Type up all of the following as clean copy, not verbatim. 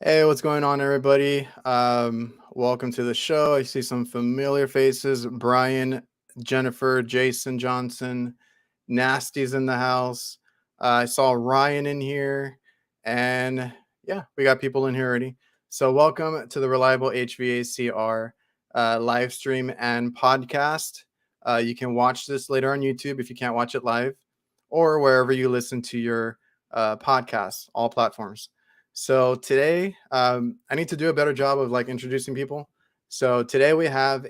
Hey, what's going on, everybody? Welcome to the show. I see some familiar faces: Brian, Jennifer, Jason Johnson, Nasty's in the house. I saw Ryan in here, and yeah, we got people in here already. So, welcome to the Reliable HVACR live stream and podcast. You can watch this later on YouTube if you can't watch it live, or wherever you listen to your podcasts, all platforms. So today, I need to do a better job of like introducing people. So today we have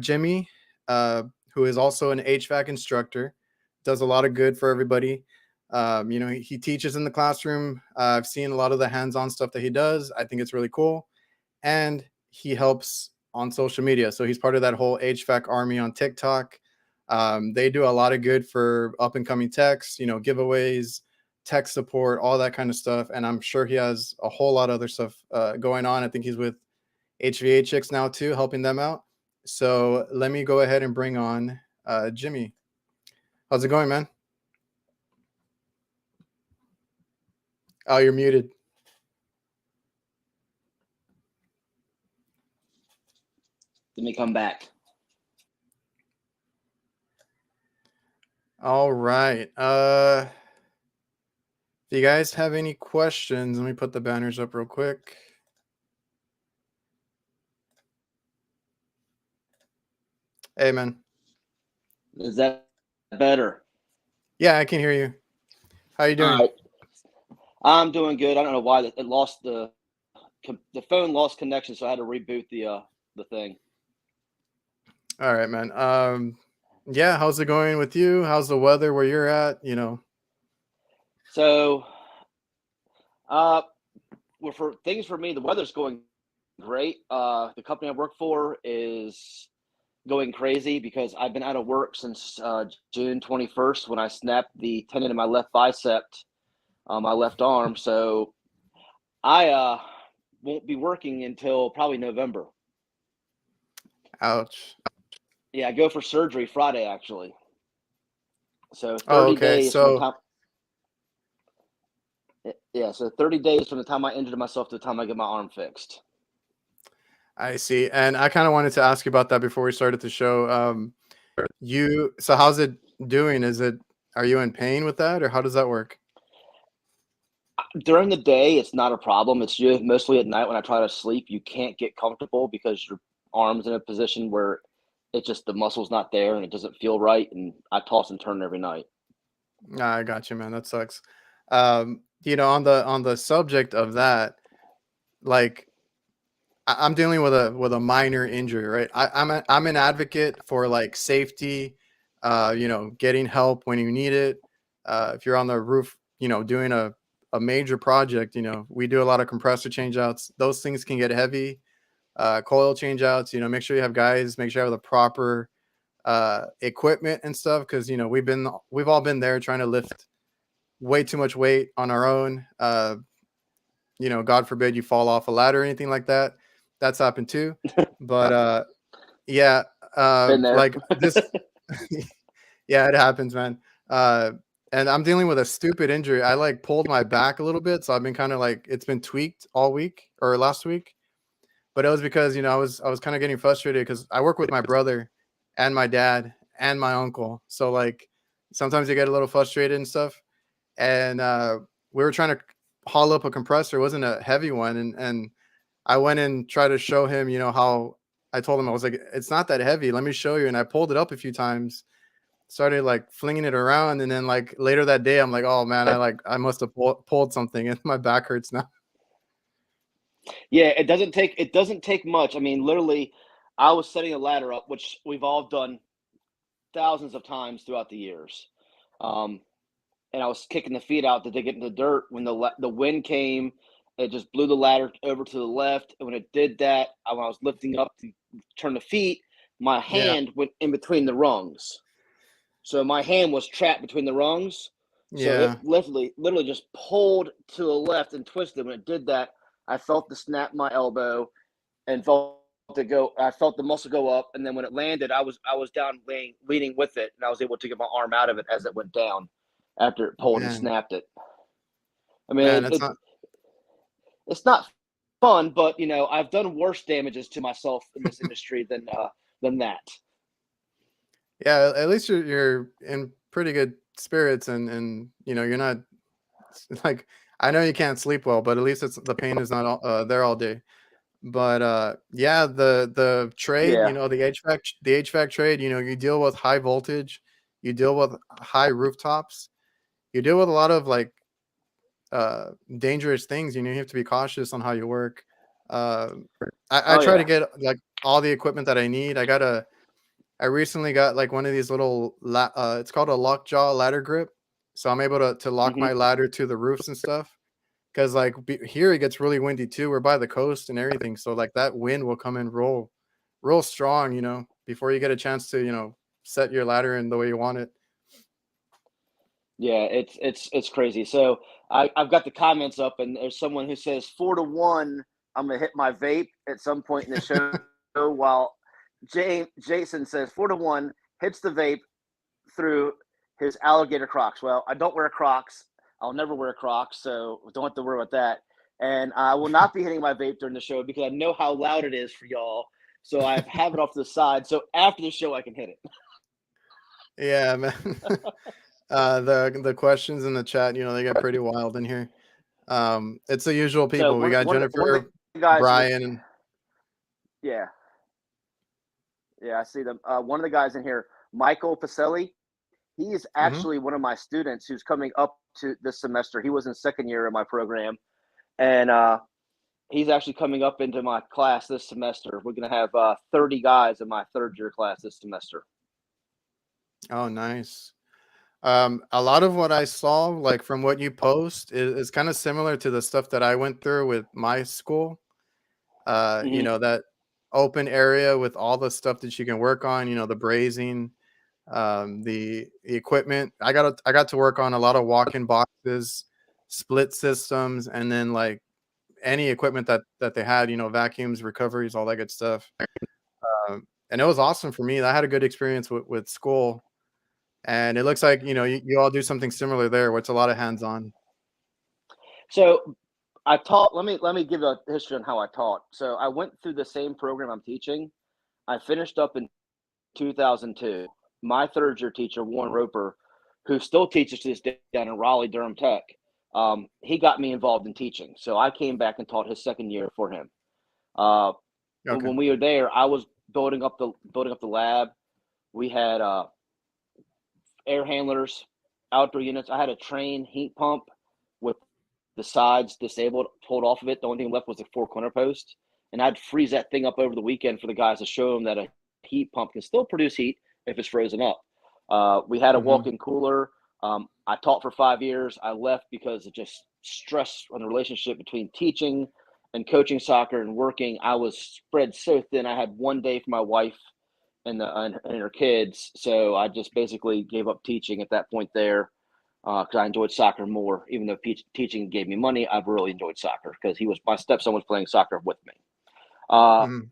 Jimmy, who is also an HVAC instructor, does a lot of good for everybody. He teaches in the classroom. I've seen a lot of the hands-on stuff that he does. I think it's really cool, and he helps on social media. So he's part of that whole HVAC Army on TikTok. They do a lot of good for up and coming techs, giveaways, tech support, all that kind of stuff. And I'm sure he has a whole lot of other stuff going on. I think he's with HVACX now too, helping them out. So let me go ahead and bring on Jimmy. How's it going, man? Oh, you're muted. Let me come back. All right. If you guys have any questions, let me put the banners up real quick. Hey, man. Is that better? Yeah, I can hear you. How you doing? All right. I'm doing good. I don't know why it lost the phone lost connection, so I had to reboot the thing. All right, man. Yeah, how's it going with you? How's the weather where you're at? So, well, for things for me, the weather's going great. The company I work for is going crazy because I've been out of work since June 21st when I snapped the tendon in my left bicep, my left arm. So I won't be working until probably November. Ouch. Yeah, I go for surgery Friday actually. So 30 okay. days from the time. Yeah, so 30 days from the time I injured myself to the time I get my arm fixed. I see. And I kind of wanted to ask you about that before we started the show. So how's it doing? Are you in pain with that, or how does that work? During the day, it's not a problem. It's just mostly at night when I try to sleep, you can't get comfortable because your arm's in a position where the muscle's not there and it doesn't feel right. And I toss and turn every night. I got you, man. That sucks. On the subject of that, like I'm dealing with a minor injury, right? I'm an advocate for like safety, getting help when you need it. If you're on the roof, doing a major project, we do a lot of compressor change outs. Those things can get heavy. Coil change outs, make sure you have guys, make sure you have the proper equipment and stuff, because we've all been there trying to lift way too much weight on our own. God forbid you fall off a ladder or anything like that. That's happened too. But yeah, Been there. like this. Yeah, it happens, man. And I'm dealing with a stupid injury. I like pulled my back a little bit, so I've been kind of like, it's been tweaked all week or last week. But it was because I was kind of getting frustrated because I work with my brother and my dad and my uncle. So like sometimes you get a little frustrated and stuff. And we were trying to haul up a compressor. It wasn't a heavy one, and I went and tried to show him, how I told him, I was like, it's not that heavy. Let me show you. And I pulled it up a few times, started like flinging it around. And then like later that day, I'm like, oh man, I must have pulled something and my back hurts now. Yeah, it doesn't take much. I mean, literally, I was setting a ladder up, which we've all done thousands of times throughout the years. And I was kicking the feet out to dig it in the dirt. When the wind came, it just blew the ladder over to the left. And when it did that, when I was lifting up to turn the feet, my hand went in between the rungs. So my hand was trapped between the rungs. So it literally just pulled to the left and twisted. When it did that, I felt the snap in my elbow and felt it go. I felt the muscle go up, and then when it landed, I was down leaning with it, and I was able to get my arm out of it as it went down after it pulled and snapped it. I mean, it's not fun, but you know, I've done worse damages to myself in this industry than that. Yeah, at least you're in pretty good spirits, and you know you're not like, I know you can't sleep well, but at least it's the pain is not there all day. But yeah, the trade, you Yeah. know, the HVAC trade, you know, you deal with high voltage, you deal with high rooftops, you deal with a lot of like dangerous things. You know, you have to be cautious on how you work. Uh, I Oh try to yeah. get like all the equipment that I need. I recently got like one of these little it's called a lockjaw ladder grip. So I'm able to lock Hmm. my ladder to the roofs and stuff. Cause like here it gets really windy too. We're by the coast and everything. So like that wind will come in real strong, you know, before you get a chance to, you know, set your ladder in the way you want it. Yeah, it's crazy. So I've got the comments up, and there's someone who says 4-1. I'm gonna hit my vape at some point in the show. While Jason says 4-1 hits the vape through his alligator Crocs. Well, I don't wear Crocs. I'll never wear Crocs, so don't have to worry about that. And I will not be hitting my vape during the show because I know how loud it is for y'all. So I have it off to the side. So after the show, I can hit it. Yeah, man. The questions in the chat, you know, they get pretty wild in here. It's the usual So people. We got one of Jennifer, the guys in the Brian. yeah, yeah, I see them. One of the guys in here, Michael Pacelli, he is Mhm. actually one of my students who's coming up to this semester. He was in second year of my program, and he's actually coming up into my class this semester. We're going to have 30 guys in my third year class this semester. Oh, nice. A lot of what I saw, like from what you post, is kind of similar to the stuff that I went through with my school. You Hmm. know, that open area with all the stuff that you can work on, you know, the brazing, the equipment. I got to work on a lot of walk-in boxes, split systems, and then like any equipment that they had, you know, vacuums, recoveries, all that good stuff. And it was awesome for me. I had a good experience with school. And it looks like, you know, you all do something similar there, where it's a lot of hands-on. So I taught. Let me give a history on how I taught. So I went through the same program I'm teaching. I finished up in 2002. My third year teacher, Warren Roper, who still teaches to this day down in Raleigh, Durham Tech, he got me involved in teaching. So I came back and taught his second year for him. Uh, Okay. when we were there, I was building up the lab. We had air handlers, outdoor units. I had a train heat pump with the sides disabled, pulled off of it. The only thing left was the four corner post, and I'd freeze that thing up over the weekend for the guys to show them that a heat pump can still produce heat if it's frozen up. We had a Mhm. walk-in cooler. I taught for 5 years. I left because of just stress on the relationship between teaching and coaching soccer and working. I was spread so thin. I had one day for my wife and her kids. So I just basically gave up teaching at that point there because I enjoyed soccer more. Even though teaching gave me money, I've really enjoyed soccer because he was my stepson was playing soccer with me. Uh, Mhm.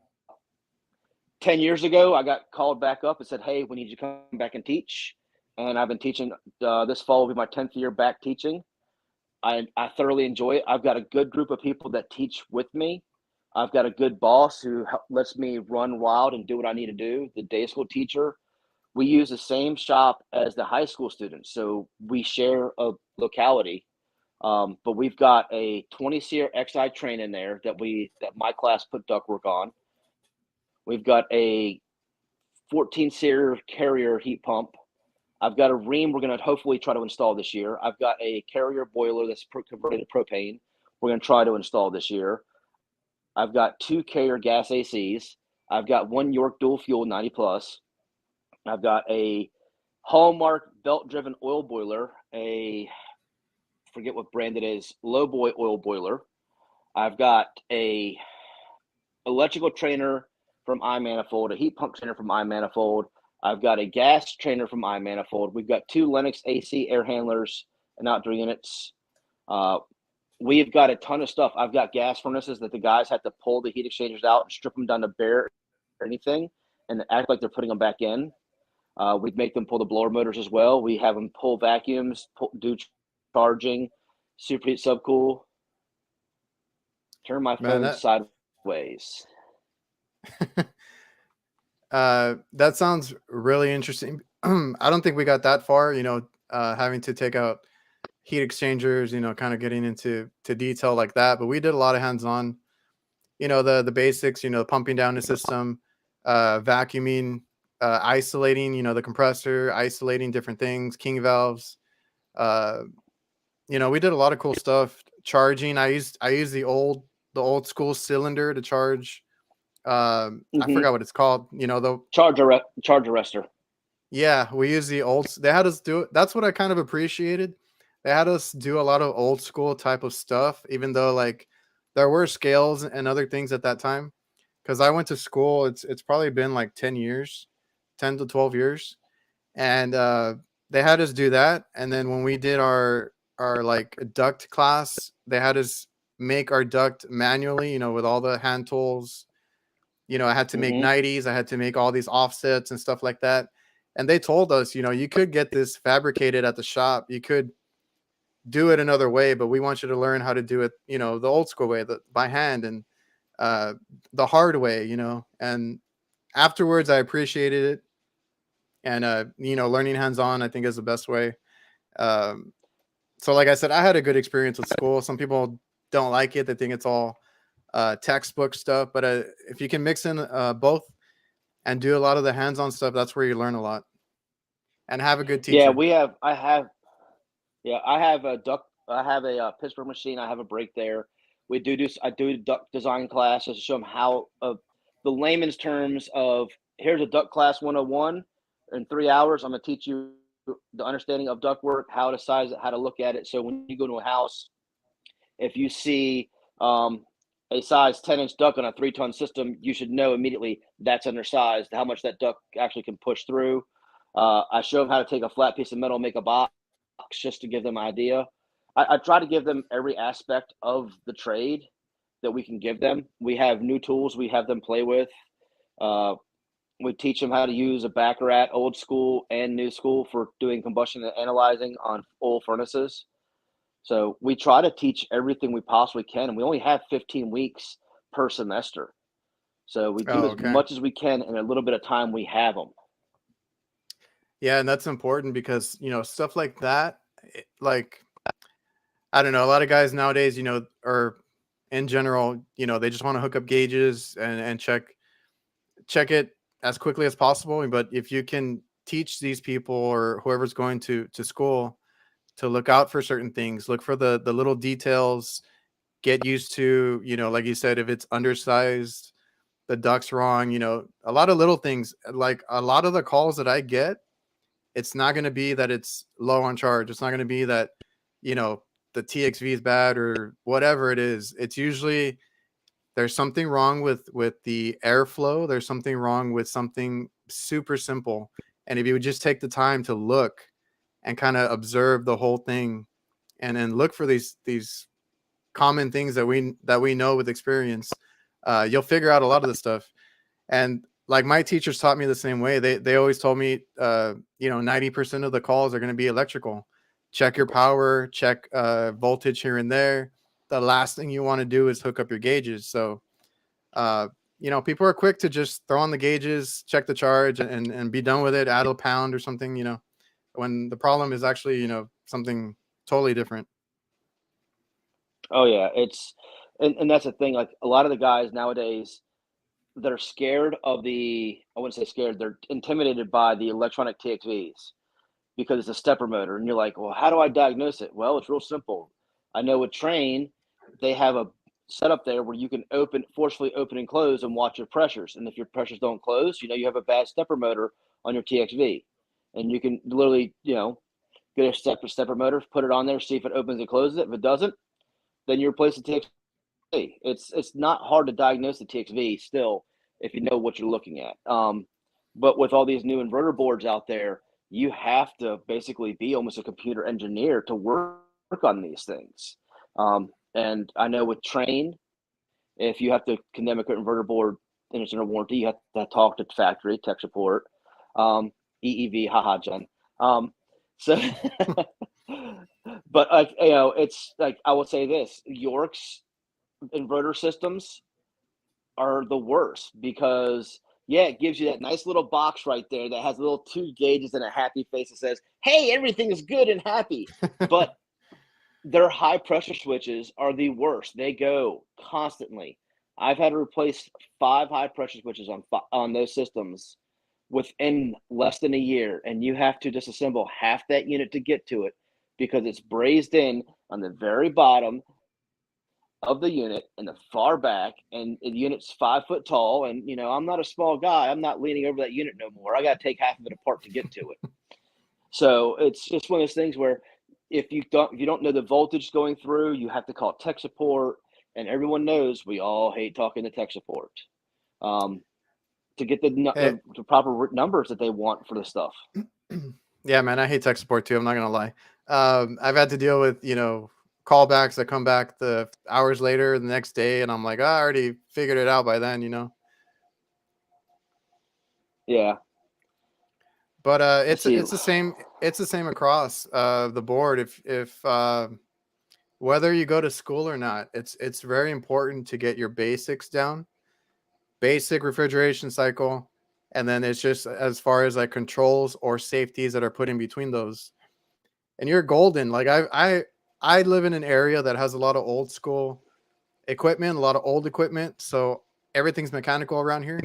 10 years ago, I got called back up and said, "Hey, we need you to come back and teach." And I've been teaching. This fall will be my 10th year back teaching. I thoroughly enjoy it. I've got a good group of people that teach with me. I've got a good boss who lets me run wild and do what I need to do. The day school teacher, we use the same shop as the high school students, so we share a locality. But we've got a 20 SEER XI train in there that my class put ductwork on. We've got a 14 SEER carrier heat pump. I've got a ream we're going to hopefully try to install this year. I've got a carrier boiler that's converted to propane. We're going to try to install this year. I've got two carrier gas ACs. I've got one York dual fuel 90 plus. I've got a Hallmark belt driven oil boiler, a forget what brand it is, low boy oil boiler. I've got a electrical trainer from iManifold, a heat pump trainer from iManifold. I've got a gas trainer from iManifold. We've got two Lennox AC air handlers and outdoor units. Uh, we've got a ton of stuff. I've got gas furnaces that the guys have to pull the heat exchangers out and strip them down to bare or anything and act like they're putting them back in. We make them pull the blower motors as well. We have them pull vacuums, do charging, superheat, subcool. Turn my Man, phone sideways. that sounds really interesting. I don't think we got that far, having to take out heat exchangers, kind of getting into detail like that. But we did a lot of hands-on, the basics, pumping down the system, vacuuming, isolating, the compressor, isolating different things, king valves. Uh, we did a lot of cool stuff. Charging, I used the old school cylinder to charge. I Mm-hmm. forgot what it's called. The Charge arrestor. Yeah, we use the they had us do it. That's what I kind of appreciated. They had us do a lot of old school type of stuff, even though like there were scales and other things at that time. Because I went to school, it's probably been like 10 years, 10 to 12 years. And they had us do that. And then when we did our like duct class, they had us make our duct manually, with all the hand tools. I had to make Mm-hmm. 90s, I had to make all these offsets and stuff like that. And they told us, you could get this fabricated at the shop. You could do it another way, but we want you to learn how to do it, the old school way, by hand, and uh, the hard way, And afterwards, I appreciated it. And, learning hands on, I think, is the best way. Um, so, like I said, I had a good experience with school. Some people don't like it, they think it's all textbook stuff. But if you can mix in both and do a lot of the hands on stuff, that's where you learn a lot and have a good Yeah, teacher. I have a duct. I have a Pittsburgh machine. I have a break there. I do duct design classes to show them how the layman's terms of here's a duct class 101 in 3 hours. I'm gonna teach you the understanding of duct work, how to size it, how to look at it. So when you go to a house, if you see a size 10-inch duct on a 3-ton system, you should know immediately that's undersized. How much that duct actually can push through. I show them how to take a flat piece of metal, make a box, just to give them an idea. I try to give them every aspect of the trade that we can give them. We have new tools we have them play with. Uh, we teach them how to use a Baccarat, old school and new school, for doing combustion and analyzing on oil furnaces. So we try to teach everything we possibly can, and we only have 15 weeks per semester. So we do Oh, as okay. much as we can in a little bit of time we have them. Yeah, and that's important because, stuff like that, like, I don't know, a lot of guys nowadays, or in general, they just want to hook up gauges and check it as quickly as possible. But if you can teach these people or whoever's going to school to look out for certain things, look for the little details, get used to, like you said, if it's undersized, the duct's wrong, a lot of little things. Like a lot of the calls that I get, it's not going to be that it's low on charge. It's not going to be that, you know, the TXV is bad or whatever it is. It's usually there's something wrong with the airflow. There's something wrong with something super simple. And if you would just take the time to look and kind of observe the whole thing and look for these common things that we know with experience, you'll figure out a lot of the stuff. And like my teachers taught me the same way. They always told me, 90% of the calls are going to be electrical. Check your power, check voltage here and there. The last thing you want to do is hook up your gauges. So, people are quick to just throw on the gauges, check the charge, and be done with it. Add a pound or something, when the problem is actually, something totally different. Oh yeah, and that's the thing. Like a lot of the guys nowadays, they're scared of I wouldn't say scared. They're intimidated by the electronic TXVs because it's a stepper motor, and you're like, well, how do I diagnose it? Well, it's real simple. I know with Train, they have a setup there where you can forcefully open and close and watch your pressures. And if your pressures don't close, you have a bad stepper motor on your TXV, and you can literally, get a stepper motor, put it on there, see if it opens and closes it. If it doesn't, then you replace the TXV. It's not hard to diagnose the TXV still if you know what you're looking at. But with all these new inverter boards out there, you have to basically be almost a computer engineer to work on these things. And I know with Train, if you have to condemn a inverter board and it's under warranty, you have to talk to factory tech support. EEV, haha, Jen. So, but it's like I will say this: York's inverter systems are the worst because it gives you that nice little box right there that has little 2 gauges and a happy face that says, "Hey, everything is good and happy." But their high pressure switches are the worst. They go constantly. I've had to replace 5 high pressure switches on those systems within less than a year, and you have to disassemble half that unit to get to it because it's brazed in on the very bottom of the unit in the far back, and the unit's 5 foot tall. And I'm not a small guy. I'm not leaning over that unit no more. I got to take half of it apart to get to it. So it's just one of those things where if you don't know the voltage going through, you have to call tech support. And everyone knows we all hate talking to tech support to get the proper numbers that they want for the stuff. Yeah, man, I hate tech support too. I'm not gonna lie. I've had to deal with callbacks that come back the hours later the next day, and I'm like, I already figured it out by then. Yeah. But it's the same across the board. If whether you go to school or not, it's very important to get your basics down, basic refrigeration cycle, and then it's just as far as like controls or safeties that are put in between those, and you're golden. Like I live in an area that has a lot of old school equipment, a lot of old equipment, so everything's mechanical around here.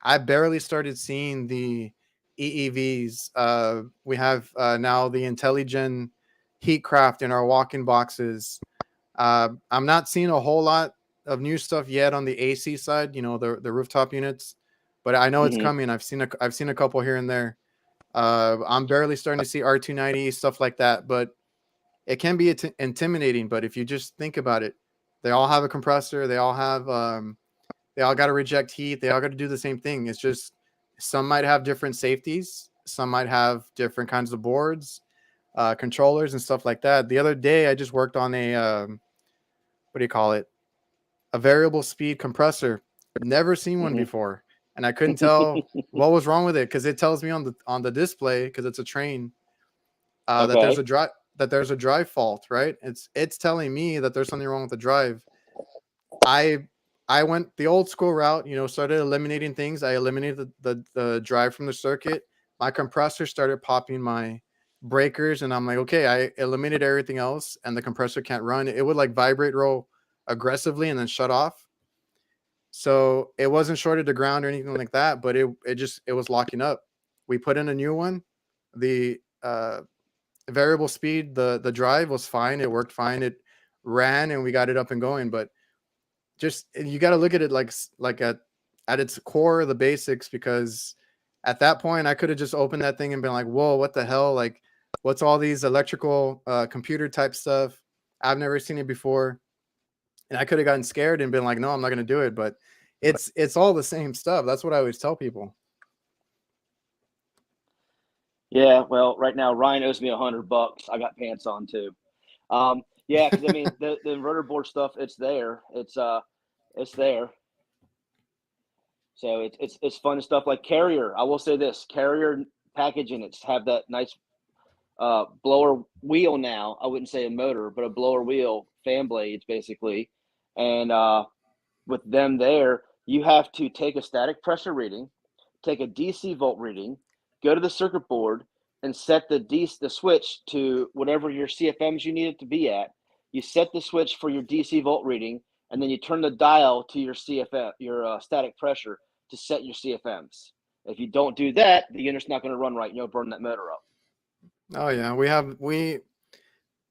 I barely started seeing the EEVs. We have now the Intelligen Heatcraft in our walk-in boxes. I'm not seeing a whole lot of new stuff yet on the AC side, the rooftop units, but I know it's coming. I've seen a couple here and there. I'm barely starting to see R290 stuff like that, but it can be intimidating. But if you just think about it, they all have a compressor. They all have they all got to reject heat. They all got to do the same thing. It's just some might have different safeties. Some might have different kinds of boards, controllers, and stuff like that. The other day, I just worked on a what do you call it? A variable speed compressor. Never seen one before, and I couldn't tell what was wrong with it because it tells me on the display, because it's a train, that there's a drive fault. Right? It's telling me that there's something wrong with the drive. I went the old school route, started eliminating things. I eliminated the drive from the circuit. My compressor started popping my breakers, and I'm like, okay, I eliminated everything else, and the compressor can't run. It would like vibrate real aggressively and then shut off. So it wasn't shorted to ground or anything like that, but it was locking up. We put in a new one. The variable speed, the drive was fine. It worked fine. It ran, and we got it up and going, but just you got to look at it like at its core, the basics, because at that point I could have just opened that thing and been like, whoa, what the hell? Like, what's all these electrical computer type stuff? I've never seen it before. And I could have gotten scared and been like, no, I'm not going to do it. But it's all the same stuff. That's what I always tell people. Yeah, well, right now Ryan owes me $100. I got pants on too. Yeah, because I mean the inverter board stuff, it's there. It's there. So it's fun stuff like Carrier. I will say this: Carrier package units have that nice blower wheel now. I wouldn't say a motor, but a blower wheel, fan blades basically. And with them there, you have to take a static pressure reading, take a DC volt reading, go to the circuit board, and set the switch to whatever your CFMs you need it to be at. You set the switch for your DC volt reading, and then you turn the dial to your CFM, your static pressure, to set your CFMs. If you don't do that, the unit's not going to run right, and you'll burn that motor up. Oh yeah,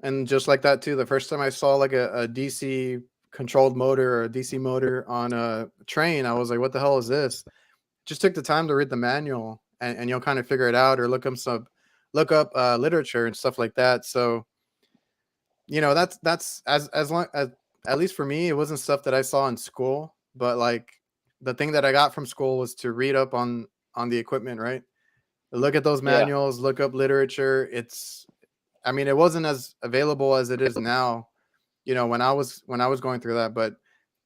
and just like that too. The first time I saw like a DC controlled motor or a DC motor on a train, I was like, what the hell is this? Just took the time to read the manual, and you'll kind of figure it out, or look up literature and stuff like that. So that's as long as, at least for me, it wasn't stuff that I saw in school, but like the thing that I got from school was to read up on the equipment, right? Look at those manuals, look up literature. I mean, it wasn't as available as it is now, when I was going through that, but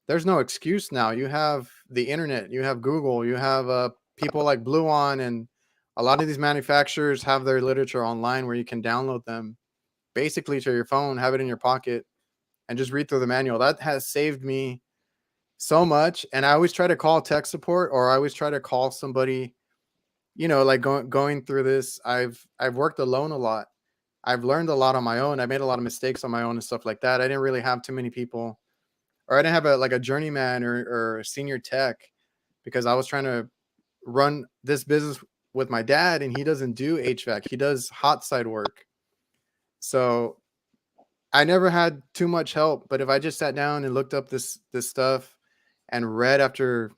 there's no excuse now. You have the internet, you have Google, you have people like Blue On, and a lot of these manufacturers have their literature online where you can download them basically to your phone, have it in your pocket, and just read through the manual. That has saved me so much. And I always try to call tech support, or I always try to call somebody, like going through this. I've worked alone a lot. I've learned a lot on my own. I made a lot of mistakes on my own and stuff like that. I didn't really have too many people, or I didn't have a journeyman or a senior tech, because I was trying to run this business with my dad, and he doesn't do HVAC. He does hot side work. So I never had too much help, but if I just sat down and looked up this stuff and read after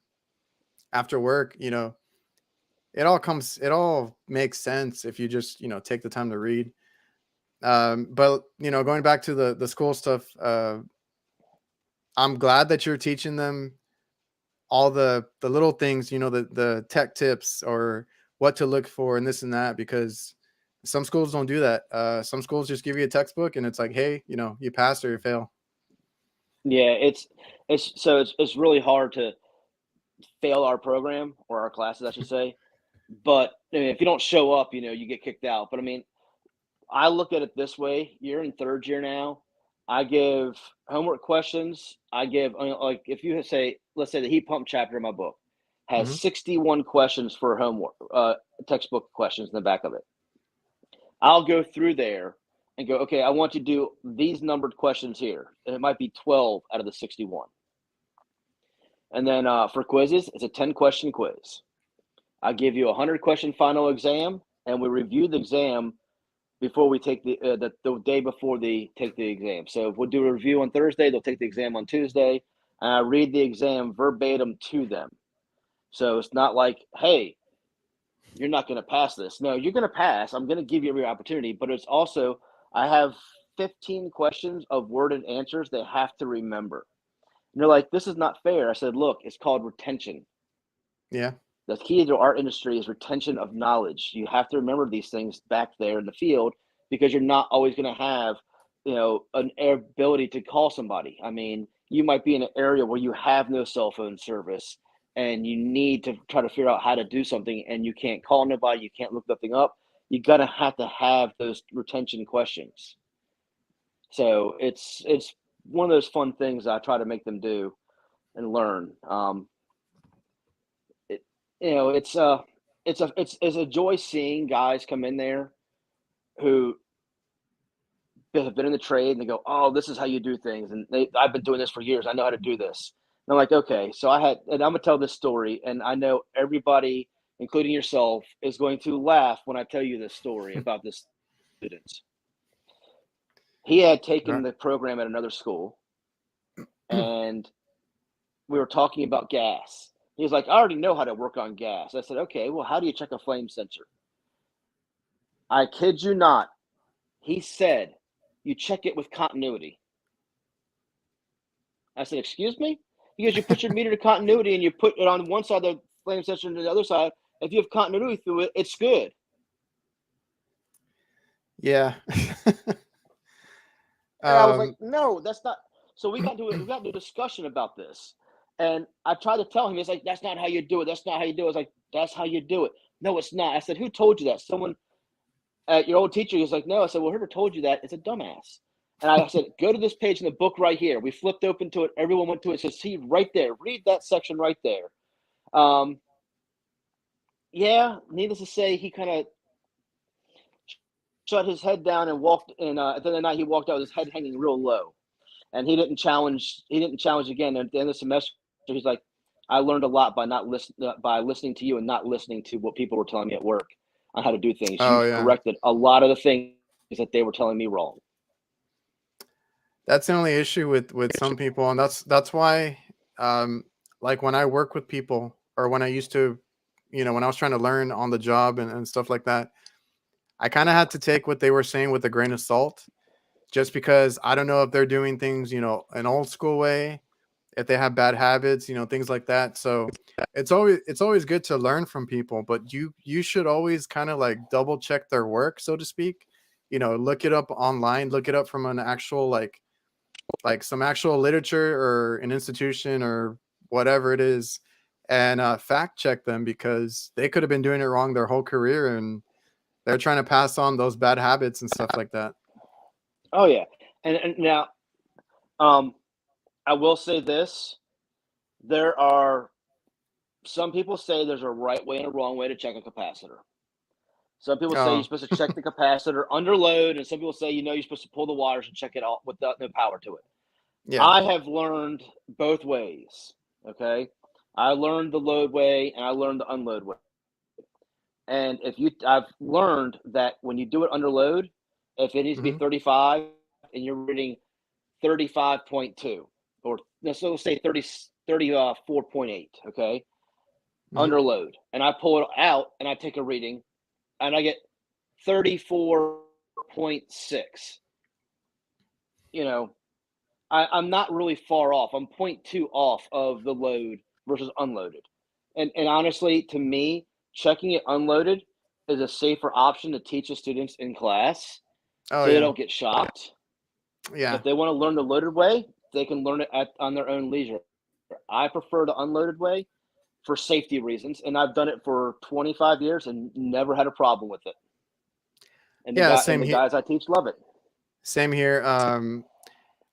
work, it all makes sense if you just, take the time to read. But going back to the school stuff, I'm glad that you're teaching them all the little things, the tech tips or what to look for and this and that, because some schools don't do that. Some schools just give you a textbook and it's like, hey, you pass or you fail. Yeah, it's really hard to fail our program, or our classes, I should say. But I mean, if you don't show up, you get kicked out. But I mean, I look at it this way: you're in third year now. I give homework questions. I give, like, if you say, let's say the heat pump chapter in my book has 61 questions for homework, textbook questions in the back of it. I'll go through there and go, okay, I want you to do these numbered questions here. And it might be 12 out of the 61. And then for quizzes, it's a 10-question quiz. I give you a 100-question final exam, and we review the exam before we take the day before they take the exam. So if we'll do a review on Thursday, they'll take the exam on Tuesday, and I read the exam verbatim to them. So it's not like, hey, you're not going to pass this. No, you're going to pass. I'm going to give you every opportunity. But it's also, I have 15 questions of worded answers they have to remember. And they're like, this is not fair. I said, look, it's called retention. Yeah. The key to our industry is retention of knowledge. You have to remember these things back there in the field, because you're not always going to have, an ability to call somebody. I mean, you might be in an area where you have no cell phone service and you need to try to figure out how to do something, and you can't call nobody, you can't look nothing up. You're going to have those retention questions. So it's one of those fun things I try to make them do and learn. It's a joy seeing guys come in there who have been in the trade and they go, oh, this is how you do things. And I've been doing this for years. I know how to do this. And I'm like, okay, so and I'm going to tell this story. And I know everybody, including yourself, is going to laugh when I tell you this story about this student. He had taken the program at another school, and we were talking about gas. He was like, I already know how to work on gas. I said, okay, well, how do you check a flame sensor? I kid you not. He said, you check it with continuity. I said, excuse me? He goes, you put your meter to continuity and you put it on one side of the flame sensor and the other side. If you have continuity through it, it's good. Yeah. And I was like, no, that's not. So we got into a discussion about this. And I tried to tell him, he's like, that's not how you do it. That's not how you do it. I was like, that's how you do it. No, it's not. I said, who told you that? Someone at your old teacher. He was like, no. I said, well, whoever told you that, it's a dumbass. And I said, go to this page in the book right here. We flipped open to it. Everyone went to it. It says, see right there. Read that section right there. Yeah, needless to say, he kind of shut his head down and walked. And at the end of the night, he walked out with his head hanging real low. And he didn't challenge again. And at the end of the semester, he's like, I learned a lot by listening to you and not listening to what people were telling me at work on how to do things. You corrected a lot of the things that they were telling me wrong. That's the only issue with some people, and that's why, like when I work with people, or when I used to, when I was trying to learn on the job and stuff like that, I kind of had to take what they were saying with a grain of salt, just because I don't know if they're doing things, an old school way, if they have bad habits, things like that. So it's always good to learn from people, but you should always kind of like double check their work, so to speak. Look it up online, look it up from an actual like some actual literature or an institution or whatever it is, and fact check them, because they could have been doing it wrong their whole career and they're trying to pass on those bad habits and stuff like that. Oh yeah. And now I will say this: there are some people say there's a right way and a wrong way to check a capacitor. Some people say you're Oh, supposed to check the capacitor under load, and some people say you're supposed to pull the wires and check it out without no power to it. yeah. I have learned both ways. Okay, I learned the load way and I learned the unload way. And I've learned that when you do it under load, if it needs to be Hmm. 35 and you're reading 35.2, or let's say 34.8, okay, Hmm. under load, and I pull it out and I take a reading and I get 34.6, you know, I'm not really far off. I'm point 0.2 off of the load versus unloaded. And honestly, to me, checking it unloaded is a safer option to teach the students in class Oh, so they yeah. don't get shocked. Yeah. If they want to learn the loaded way, they can learn it on their own leisure. I prefer the unloaded way for safety reasons, and I've done it for 25 years and never had a problem with it. And Yeah. the Same here. guys I teach love it. Same here.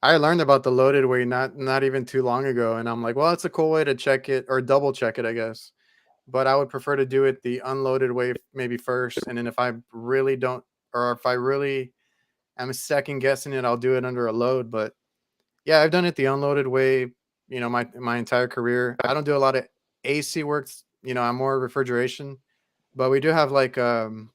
I learned about the loaded way not even too long ago, and I'm like, well, it's a cool way to check it or double check it, I guess. But I would prefer to do it the unloaded way maybe first, and then if I really don't, or if I really am second guessing it, I'll do it under a load. But yeah, I've done it the unloaded way, my entire career. I don't do a lot of AC works, I'm more refrigeration, but we do have like the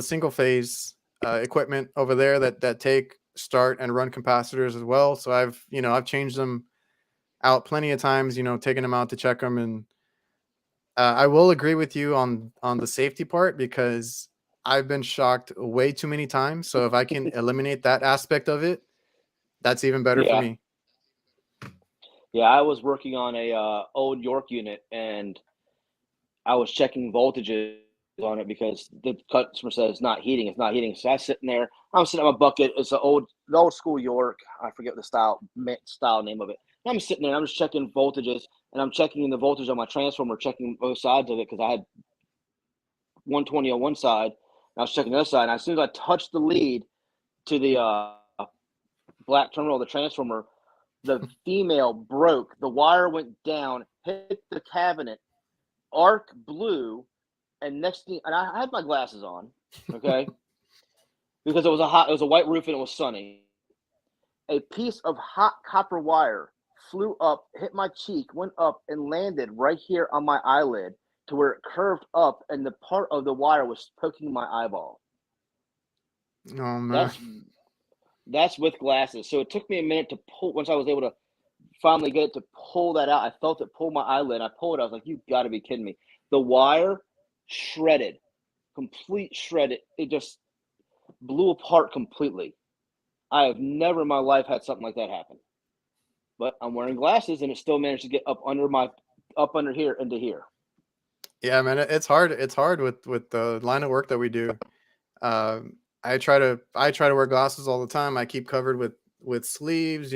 single phase equipment over there that take start and run capacitors as well. So I've changed them out plenty of times, taking them out to check them. And I will agree with you on the safety part because I've been shocked way too many times. So if I can eliminate that aspect of it, that's even better for Yeah. me. Yeah, I was working on a old York unit, and I was checking voltages on it because the customer said it's not heating. It's not heating. So I'm sitting there. I'm sitting on my bucket. It's the old school York. I forget the style name of it. And I'm sitting there. I'm just checking voltages, and I'm checking the voltage on my transformer, checking both sides of it because I had 120 on one side, and I was checking the other side. And as soon as I touched the lead to the black terminal of the transformer, the female broke. The wire went down, hit the cabinet, arc blew, and next thing, and I had my glasses on, okay, because it was a white roof and it was sunny. A piece of hot copper wire flew up, hit my cheek, went up, and landed right here on my eyelid to where it curved up, and the part of the wire was poking my eyeball. Oh man. That's that's with glasses. So it took me a minute to pull. Once I was able to finally get it to pull that out, I felt it pull my eyelid. I pulled it. I was like, "You got to be kidding me!" The wire shredded, complete shredded. It just blew apart completely. I have never in my life had something like that happen. But I'm wearing glasses, and it still managed to get up under here into here. Yeah, man, it's hard. It's hard with the line of work that we do. I try to wear glasses all the time. I keep covered with sleeves,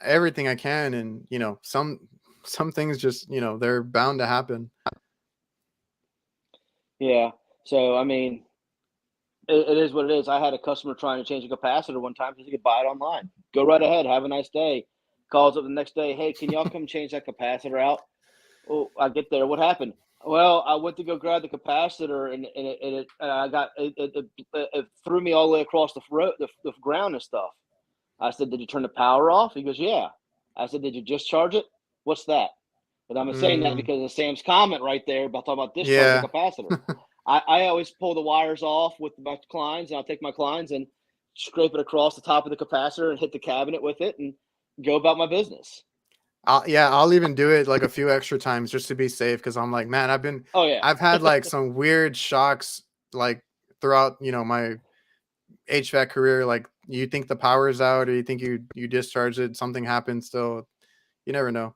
everything I can, and some things just they're bound to happen. Yeah. So I mean, it is what it is. I had a customer trying to change a capacitor one time because he could buy it online. Go right ahead. Have a nice day. Calls up the next day. Hey, can y'all come change that capacitor out? Oh, I get there. What happened? Well, I went to go grab the capacitor, and I got it threw me all the way across the ground and stuff. I said, "Did you turn the power off?" He goes, "Yeah." I said, "Did you discharge it?" What's that? And I'm saying that Mm, because of Sam's comment right there about talking about discharging the yeah. capacitor. I always pull the wires off with my clines, and I'll take my clines and scrape it across the top of the capacitor and hit the cabinet with it and go about my business. I'll even do it like a few extra times just to be safe because I'm like, man, Oh yeah. I've had like some weird shocks like throughout, my HVAC career. Like you think the power is out or you think you discharge it, something happens still. You never know.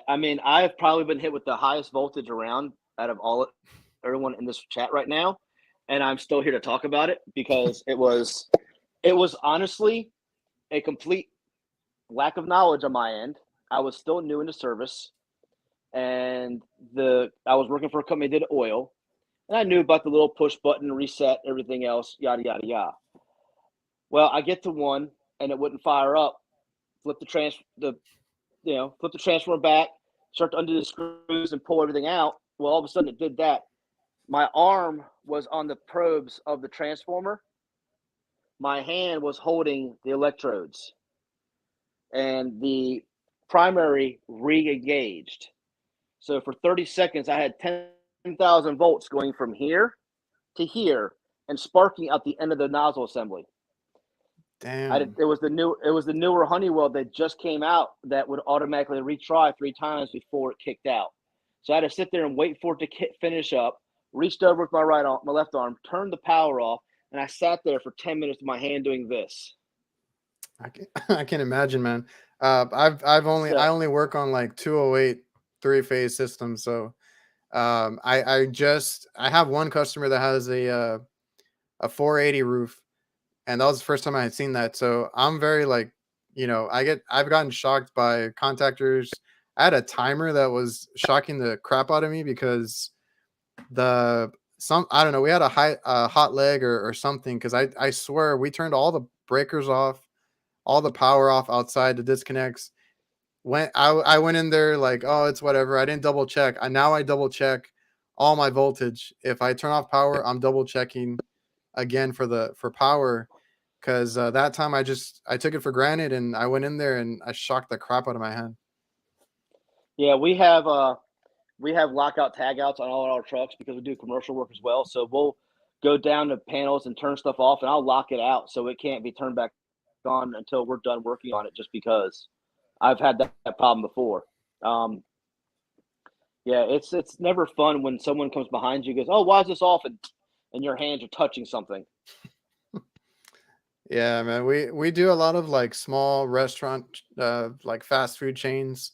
I mean, I've probably been hit with the highest voltage around out of everyone in this chat right now, and I'm still here to talk about it because it was honestly a complete lack of knowledge on my end. I was still new into service, and I was working for a company that did oil, and I knew about the little push button reset, everything else, yada yada yada. Well, I get to one. and it wouldn't fire up. Flip the transformer back, start to undo the screws and pull everything out. Well, all of a sudden it did that. My arm was on the probes of the transformer. My hand was holding the electrodes, and the primary re-engaged. So for 30 seconds, I had 10,000 volts going from here to here and sparking out the end of the nozzle assembly. Damn. It was the newer Honeywell that just came out that would automatically retry 3 times before it kicked out. So I had to sit there and wait for it to finish up. Reached over with my left arm, turned the power off, and I sat there for 10 minutes with my hand doing this. I can imagine, man. I only work on like 208 3-phase systems, so I have one customer that has a 480 roof, and that was the first time I had seen that. So I'm very like, I've gotten shocked by contactors. I had a timer that was shocking the crap out of me because I don't know, we had a hot leg or something, because I swear we turned all the breakers off, all the power off outside, the disconnects. I went in there like, oh, it's whatever. I didn't double check. Now I double check all my voltage. If I turn off power, I'm double checking again for power, because that time I took it for granted, and I went in there and I shocked the crap out of my hand. Yeah, we have lockout tagouts on all our trucks because we do commercial work as well. So we'll go down to panels and turn stuff off, and I'll lock it out so it can't be turned back on until we're done working on it, just because I've had that problem before. Yeah, it's never fun when someone comes behind you and goes, "Oh, why is this off?" and your hands are touching something. Yeah, man. We do a lot of like small restaurant, like fast food chains.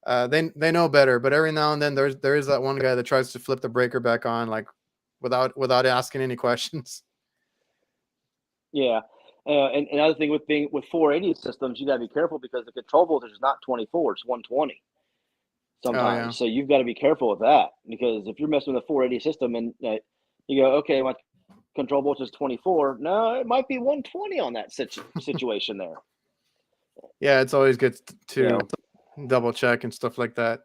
They know better, but every now and then there is that one guy that tries to flip the breaker back on, like without asking any questions. Yeah. And another thing with 480 systems, you got to be careful because the control voltage is not 24, it's 120 sometimes. Yeah. So you've got to be careful with that, because if you're messing with a 480 system and you go, okay, my control voltage is 24, no, it might be 120 on that situation there. Yeah, it's always good to double check and stuff like that.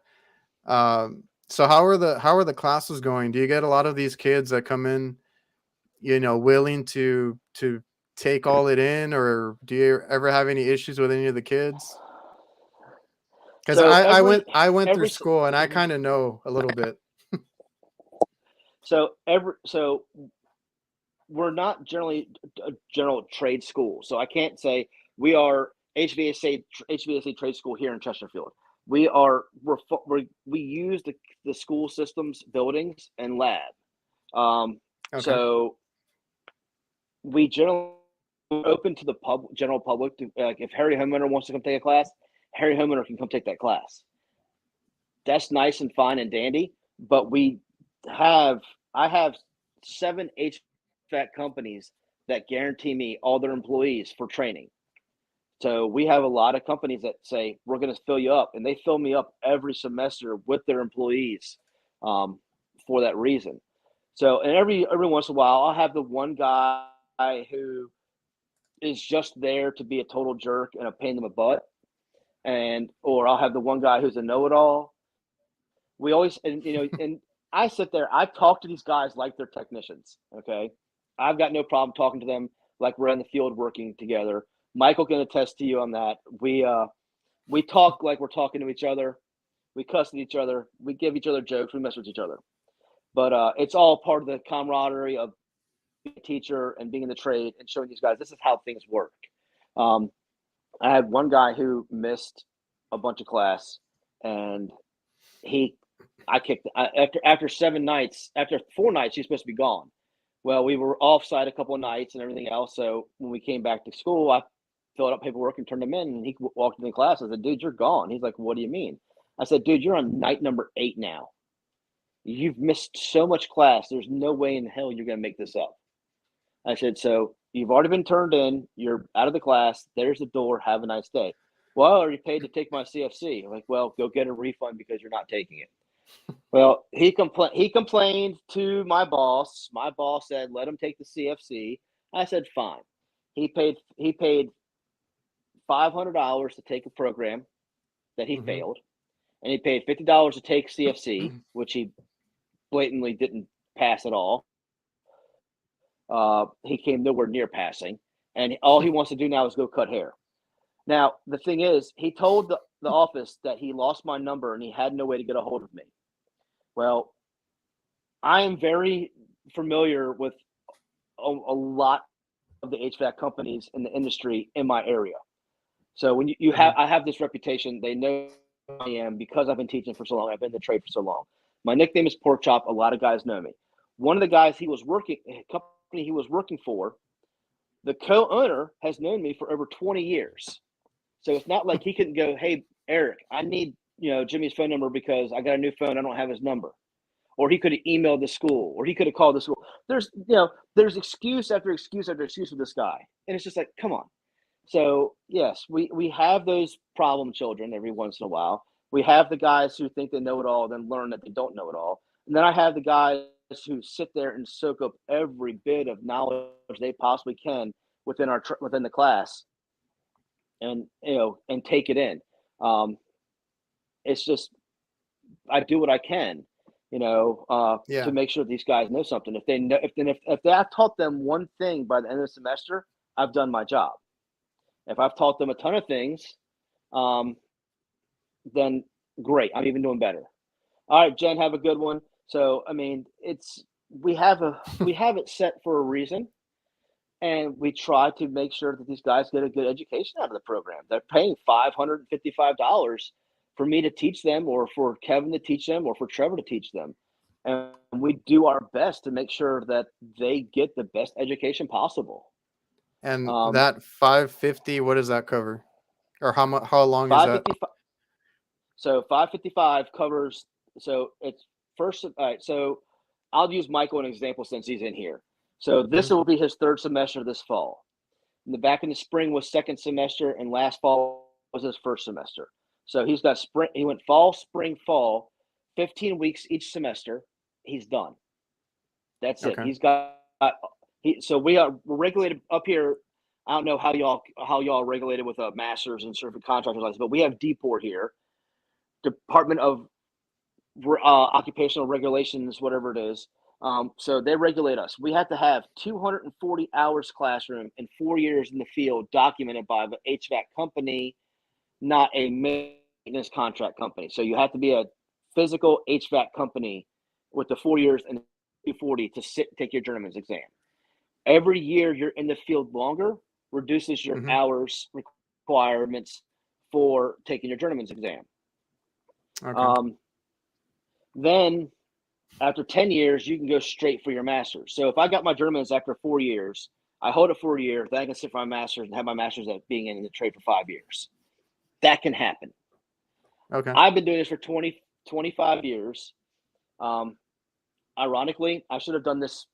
So how are the classes going? Do you get a lot of these kids that come in, willing to take all it in, or do you ever have any issues with any of the kids? Because I went through school and I kind of know a little bit. So we're not generally a general trade school, so I can't say we are HVAC trade school here in Chesterfield. We use the school systems buildings and lab. Okay. So we generally open to the general public. If Harry Homeowner wants to come take a class, Harry Homeowner can come take that class. That's nice and fine and dandy, but I have 7 HVAC companies that guarantee me all their employees for training. So we have a lot of companies that say, we're going to fill you up, and they fill me up every semester with their employees for that reason. So, and every once in a while, I'll have the one guy who is just there to be a total jerk and a pain in the butt, or I'll have the one guy who's a know-it-all. We always, and I sit there, I talk to these guys like they're technicians. Okay, I've got no problem talking to them like we're in the field working together. Michael can attest to you on that. We talk like we're talking to each other. We cuss at each other. We give each other jokes. We mess with each other. But it's all part of the camaraderie of being a teacher and being in the trade and showing these guys this is how things work. I had one guy who missed a bunch of class, and after 7 nights, after 4 nights, he's supposed to be gone. Well, we were off-site a couple of nights and everything else. So when we came back to school, I filled out paperwork and turned them in, and he walked into class. I said, dude, you're gone. He's like, what do you mean? I said, dude, you're on night number 8 now. You've missed so much class. There's no way in hell you're going to make this up. I said, so you've already been turned in. You're out of the class. There's the door. Have a nice day. Well, are you paid to take my CFC? I'm like, well, go get a refund because you're not taking it. Well, he complained to my boss. My boss said, let him take the CFC. I said, fine. He paid $500 to take a program that he failed, and he paid $50 to take CFC, which he blatantly didn't pass at all. He came nowhere near passing, and all he wants to do now is go cut hair. Now, the thing is, he told the office that he lost my number and he had no way to get a hold of me. Well, I am very familiar with a lot of the HVAC companies in the industry in my area. So when I have this reputation, they know who I am because I've been teaching for so long. I've been in the trade for so long. My nickname is Pork Chop. A lot of guys know me. One of the guys he was working for, the co-owner has known me for over 20 years. So it's not like he couldn't go, hey, Eric, I need, Jimmy's phone number because I got a new phone. I don't have his number. Or he could have emailed the school, or he could have called the school. There's excuse after excuse after excuse with this guy. And it's just like, come on. So yes, we have those problem children every once in a while. We have the guys who think they know it all, then learn that they don't know it all. And then I have the guys who sit there and soak up every bit of knowledge they possibly can within the class, and take it in. It's just, I do what I can, to make sure these guys know something. If I've taught them one thing by the end of the semester, I've done my job. If I've taught them a ton of things, then great. I'm even doing better. All right, Jen, have a good one. So, I mean, we have it set for a reason, and we try to make sure that these guys get a good education out of the program. They're paying $555 for me to teach them, or for Kevin to teach them, or for Trevor to teach them. And we do our best to make sure that they get the best education possible. And that 550, what does that cover? Or how long is that? So 555 covers, so it's first, all right, so I'll use Michael an example since he's in here. So this will be his third semester this fall. Back in the spring was second semester, and last fall was his first semester. So he's got spring, he went fall, spring, fall, 15 weeks each semester. He's done. That's it. He's got, so we're regulated up here. I don't know how y'all regulated with masters and certificate contractors like this, but we have DPOR here, Department of Occupational Regulations, whatever it is. So they regulate us. We have to have 240 hours classroom and 4 years in the field documented by the HVAC company, not a maintenance contract company. So you have to be a physical HVAC company with the 4 years and 240 to take your journeyman's exam. Every year you're in the field longer reduces your hours requirements for taking your journeyman's exam. Then after 10 years, you can go straight for your master's. So if I got my journeyman's after 4 years, I hold it 4 years, then I can sit for my master's and have my master's at being in the trade for 5 years. That can happen. I've been doing this for 25 years. Ironically, I should have done this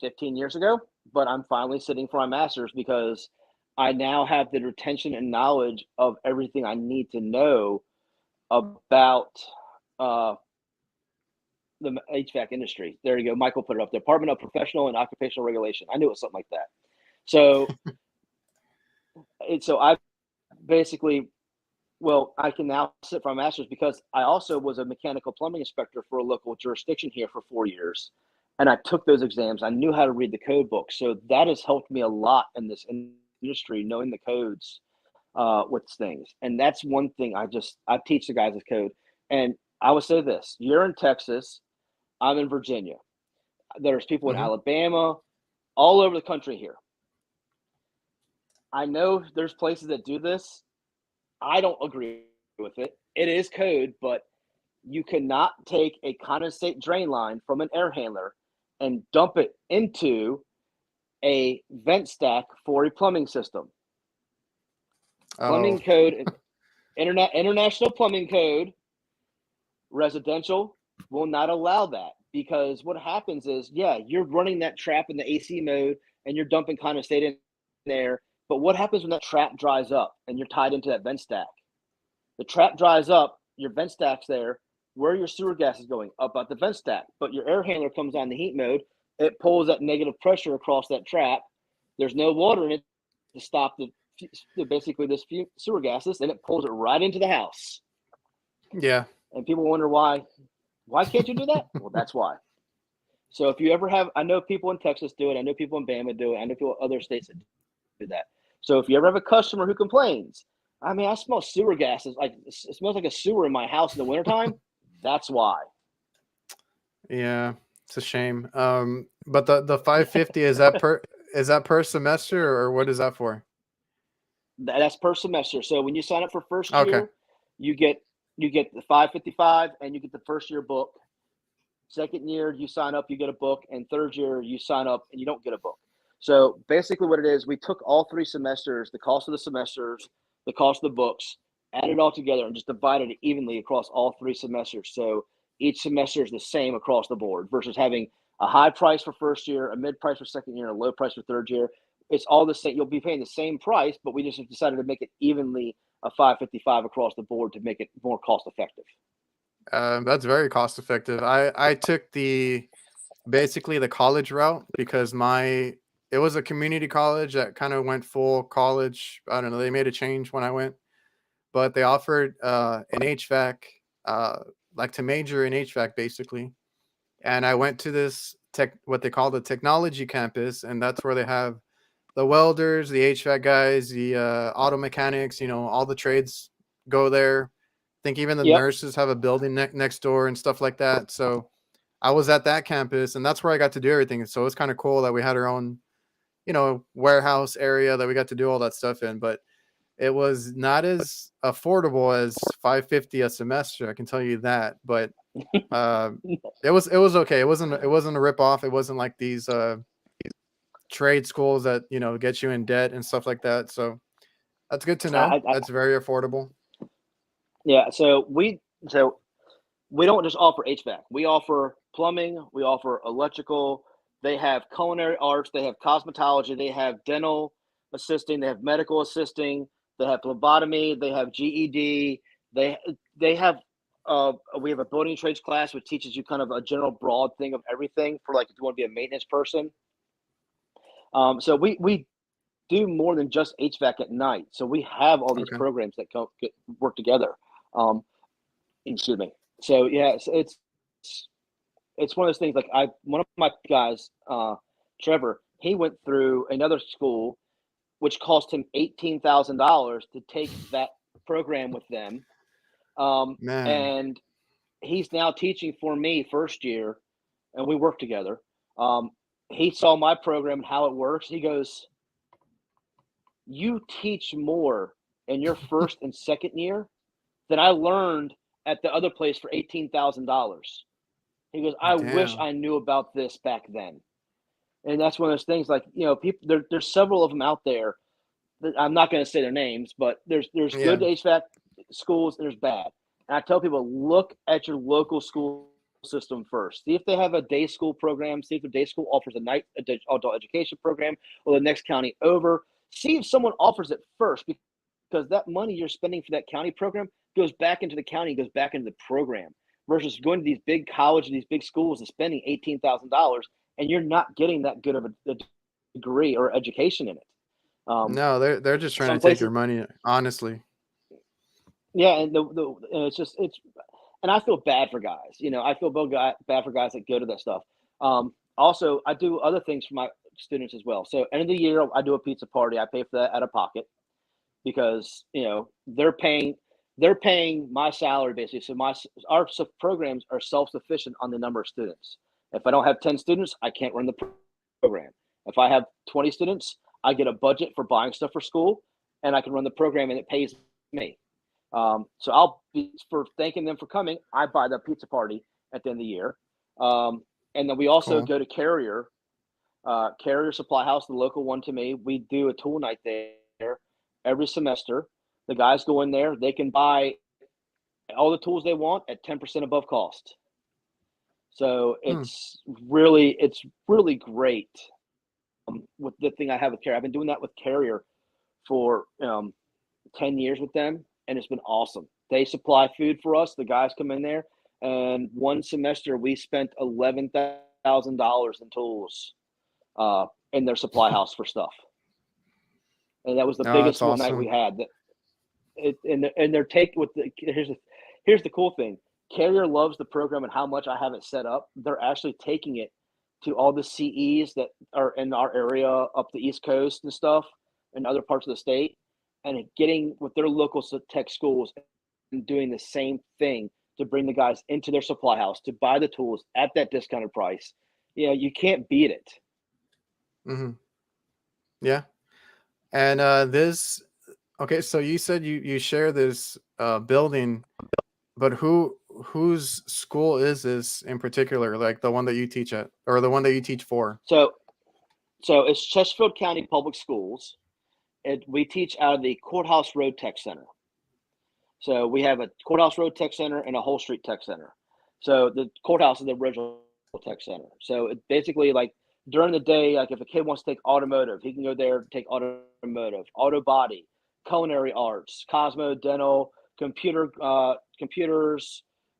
15 years ago, but I'm finally sitting for my master's because I now have the retention and knowledge of everything I need to know about the HVAC industry. There you go. Michael put it up. Department of Professional and Occupational Regulation. I knew it was something like that. So, so I basically, I can now sit for my master's because I also was a mechanical plumbing inspector for a local jurisdiction here for 4 years. And I took those exams. I knew how to read the code book. So that has helped me a lot in this industry, knowing the codes with things. And that's one thing I teach the guys this code. And I would say this: you're in Texas, I'm in Virginia. There's people in Alabama, all over the country here. I know there's places that do this. I don't agree with it. It is code, but you cannot take a condensate drain line from an air handler and dump it into a vent stack for a plumbing system. Plumbing code, international plumbing code, residential will not allow that, because what happens is, you're running that trap in the AC mode and you're dumping condensate in there. But what happens when that trap dries up and you're tied into that vent stack? The trap dries up, your vent stack's there. Where your sewer gas is going? Up at the vent stack. But your air handler comes on the heat mode. It pulls that negative pressure across that trap. There's no water in it to stop the basically this sewer gases, and it pulls it right into the house. Yeah. And people wonder why can't you do that? Well, that's why. So if you ever have, I know people in Texas do it. I know people in Bama do it. I know people in other states that do that. So if you ever have a customer who complains, I mean, I smell sewer gases, like it smells like a sewer in my house in the wintertime. That's why. Yeah. It's a shame. But the 550, is that per semester, or what is that for? That's per semester. So when you sign up for first Okay. year, you get the 555 and you get the first year book. Second year, you sign up, you get a book, and third year, you sign up and you don't get a book. So basically, what it is, we took all 3 semesters, the cost of the semesters, the cost of the books, added it all together, and just divided it evenly across all 3 semesters. So each semester is the same across the board versus having a high price for first year, a mid price for second year, and a low price for third year. It's all the same. You'll be paying the same price, but we just decided to make it evenly a 555 across the board to make it more cost effective. That's very cost effective. I took basically the college route because it was a community college that kind of went full college. I don't know. They made a change when I went, but they offered an HVAC, like to major in HVAC basically. And I went to this what they call the technology campus, and that's where they have the welders, the HVAC guys, the auto mechanics. All the trades go there. I think even the Yep. nurses have a building next door and stuff like that. So I was at that campus, and that's where I got to do everything. So it's kind of cool that we had our own, warehouse area that we got to do all that stuff in. But it was not as affordable as 550 a semester, I can tell you that. But it was okay. It wasn't a rip off. It wasn't like these trade schools that get you in debt and stuff like that. So that's good to know. That's very affordable. Yeah. So we don't just offer HVAC. We offer plumbing. We offer electrical. They have culinary arts. They have cosmetology. They have dental assisting. They have medical assisting. They have phlebotomy. They have GED. They have we have a building trades class which teaches you kind of a general broad thing of everything for like if you want to be a maintenance person. So we do more than just HVAC at night. So we have all these programs that work together. Excuse me. So yeah, it's one of those things. Like one of my guys, Trevor, he went through another school, which cost him $18,000 to take that program with them. And he's now teaching for me first year, and we work together. He saw my program and how it works. He goes, "You teach more in your first and second year than I learned at the other place for $18,000. He goes, "I wish I knew about this back then." And that's one of those things. Like people, there's several of them out there. I'm not going to say their names, but there's good HVAC schools and there's bad. And I tell people, look at your local school system first. See if they have a day school program. See if the day school offers a night adult education program or the next county over. See if someone offers it first, because that money you're spending for that county program goes back into the county, goes back into the program, versus going to these big colleges, these big schools and spending $18,000, and you're not getting that good of a degree or education in it. No, they're just trying to take your money, honestly. Yeah, and and I feel bad for guys. I feel bad for guys that go to that stuff. Also, I do other things for my students as well. So end of the year, I do a pizza party. I pay for that out of pocket because they're paying my salary basically. So our programs are self-sufficient on the number of students. If I don't have 10 students, I can't run the program. If I have 20 students, I get a budget for buying stuff for school, and I can run the program, and it pays me. So I'll be for thanking them for coming. I buy the pizza party at the end of the year, and then we also go to Carrier Supply House, the local one to me. We do a tool night there every semester. The guys go in there; they can buy all the tools they want at 10% above cost. So it's really great. With the thing I have with Carrier, I've been doing that with Carrier for 10 years with them, and it's been awesome. They supply food for us. The guys come in there, and one semester we spent $11,000 in tools in their supply house for stuff. and that was the Oh, that's biggest one night we awesome. had. And they're taking with the here's the cool thing. Carrier loves the program and how much I have it set up. They're actually taking it to all the CEs that are in our area up the East Coast and stuff and other parts of the state, and getting with their local tech schools and doing the same thing to bring the guys into their supply house to buy the tools at that discounted price. You can't beat it. Hmm. Yeah. And this okay, so you said you share this building, but whose school is this in particular? Like the one that you teach at, or the one that you teach for? So it's Chesterfield County Public Schools. We teach out of the Courthouse Road Tech Center. So we have a Courthouse Road Tech Center and a Whole Street Tech Center. So the courthouse is the original tech center. So it basically, like, during the day, like if a kid wants to take automotive, he can go there and take automotive, auto body, culinary arts, Cosmo, dental, computers.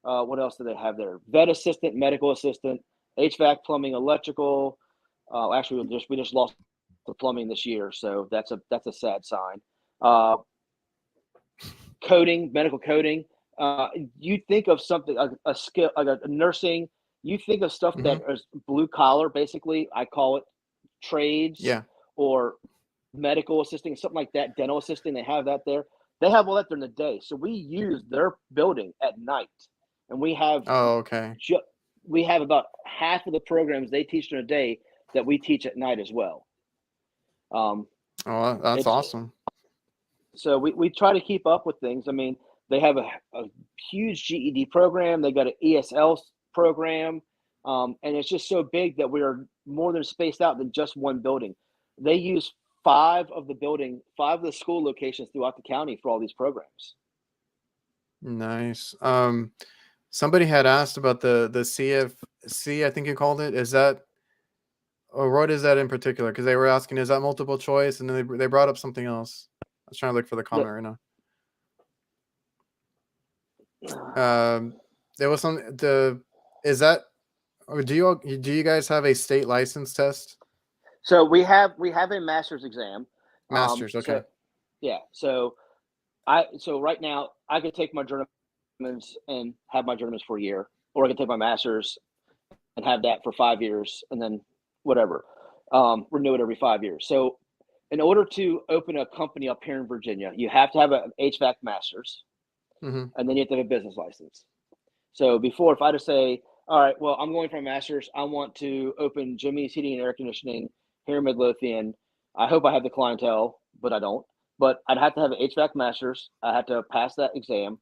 What else do they have there? Vet assistant, medical assistant, HVAC, plumbing, electrical. Actually, we just lost the plumbing this year, so that's a sad sign. Coding, medical coding. You think of something like a skill, like a nursing. You think of stuff that Hmm. is blue collar, basically. I call it trades Yeah. or medical assisting, something like that. Dental assisting, they have that there. They have all that during the day. So we use their building at night, and Oh, okay. we have about half of the programs they teach during the day that we teach at night as well. Oh, that's It's awesome. So we try to keep up with things. I mean, they have a huge GED program. They got an ESL program, and it's just so big that we are more than spaced out than just one building. They use five of the school locations throughout the county for all these programs. Nice. Somebody had asked about the CFC, I think you called it. Is that, or what is that in particular? Because they were asking, is that multiple choice? And then they brought up something else. I was trying to look for the The, comment right now. There was some the is that, or do you guys have a state license test? so we have a master's exam. Masters, okay. So yeah, so right now I could take my journeyman's and have my journeyman's for a year, or I could take my master's and have that for 5 years, and then whatever, renew it every 5 years. So in order to open a company up here in Virginia, you have to have an HVAC master's, Mm-hmm. and then you have to have a business license. So before, if I just say, all right, well, I'm going for a master's, I want to open Jimmy's Heating and Air Conditioning here in Midlothian. I hope I have the clientele, but I don't. But I'd have to have an HVAC master's. I have to pass that exam.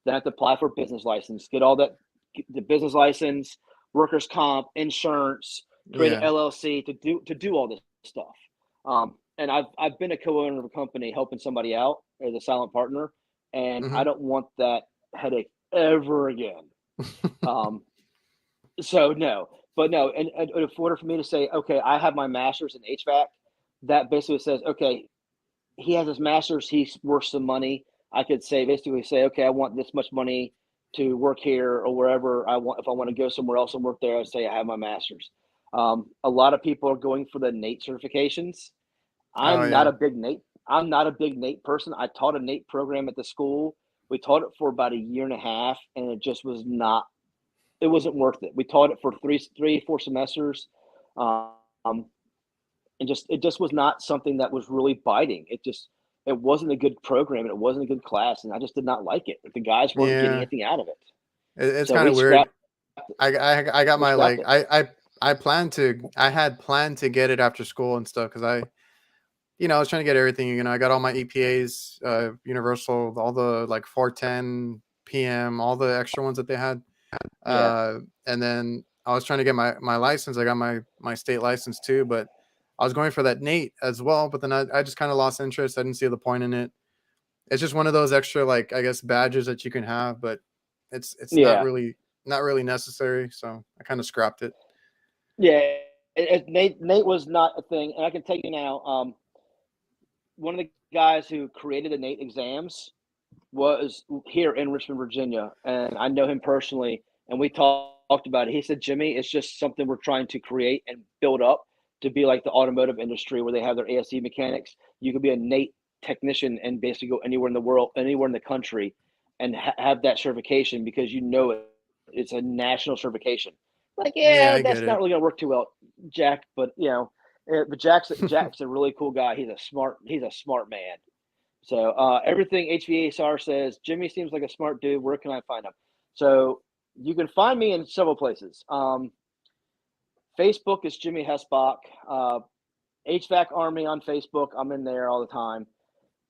Then I have to apply for a business license, get all that, the business license, workers' comp, insurance, create an Yeah. LLC to do all this stuff. And I've been a co-owner of a company helping somebody out as a silent partner, and I Mm-hmm. don't want that headache ever again. So no, but no, and in order for me to say, okay, I have my master's in HVAC, that basically says, okay, he has his master's, he's worth some money. I could basically say, okay, I want this much money to work here or wherever I want. If I want to go somewhere else and work there, I'd say I have my master's. A lot of people are going for the NATE certifications. Oh I'm not yeah. a big NATE. I'm not a big NATE person. I taught a NATE program at the school. We taught it for about a year and a half, and it just was not. It wasn't worth it. We taught it for 4 semesters, um, and it just was not something that was really biting. It wasn't a good program, and it wasn't a good class, and I just did not like it. The guys weren't getting Yeah. anything out of it, It's so kind of weird. I got we my scrapped like it. I had planned to get it after school and stuff because I was trying to get everything. I got all my EPAs, Universal, all the like 410 PM, all the extra ones that they had. Yeah, And then I was trying to get my license. I got my state license too, but I was going for that NATE as well. But then I just kind of lost interest. I didn't see the point in it. It's just one of those extra, like, I guess, badges that you can have, but it's yeah, not really necessary. So I kind of scrapped it. yeah. Nate was not a thing, and I can tell you now. One of the guys who created the NATE exams was here in Richmond, Virginia, and I know him personally, and we talked about it. He said, Jimmy, it's just something we're trying to create and build up to be like the automotive industry where they have their ASE mechanics. you could be a NATE technician and basically go anywhere in the world, anywhere in the country, and have that certification because it's a national certification. Like, Yeah, yeah, I get that's not it. really gonna work too well, Jack. But but Jack's a really cool guy. He's a smart man. So everything HVACR says, Jimmy seems like a smart dude. Where can I find him? So you can find me in several places. Facebook is Jimmy Hesbach. HVAC Army on Facebook. I'm in there all the time.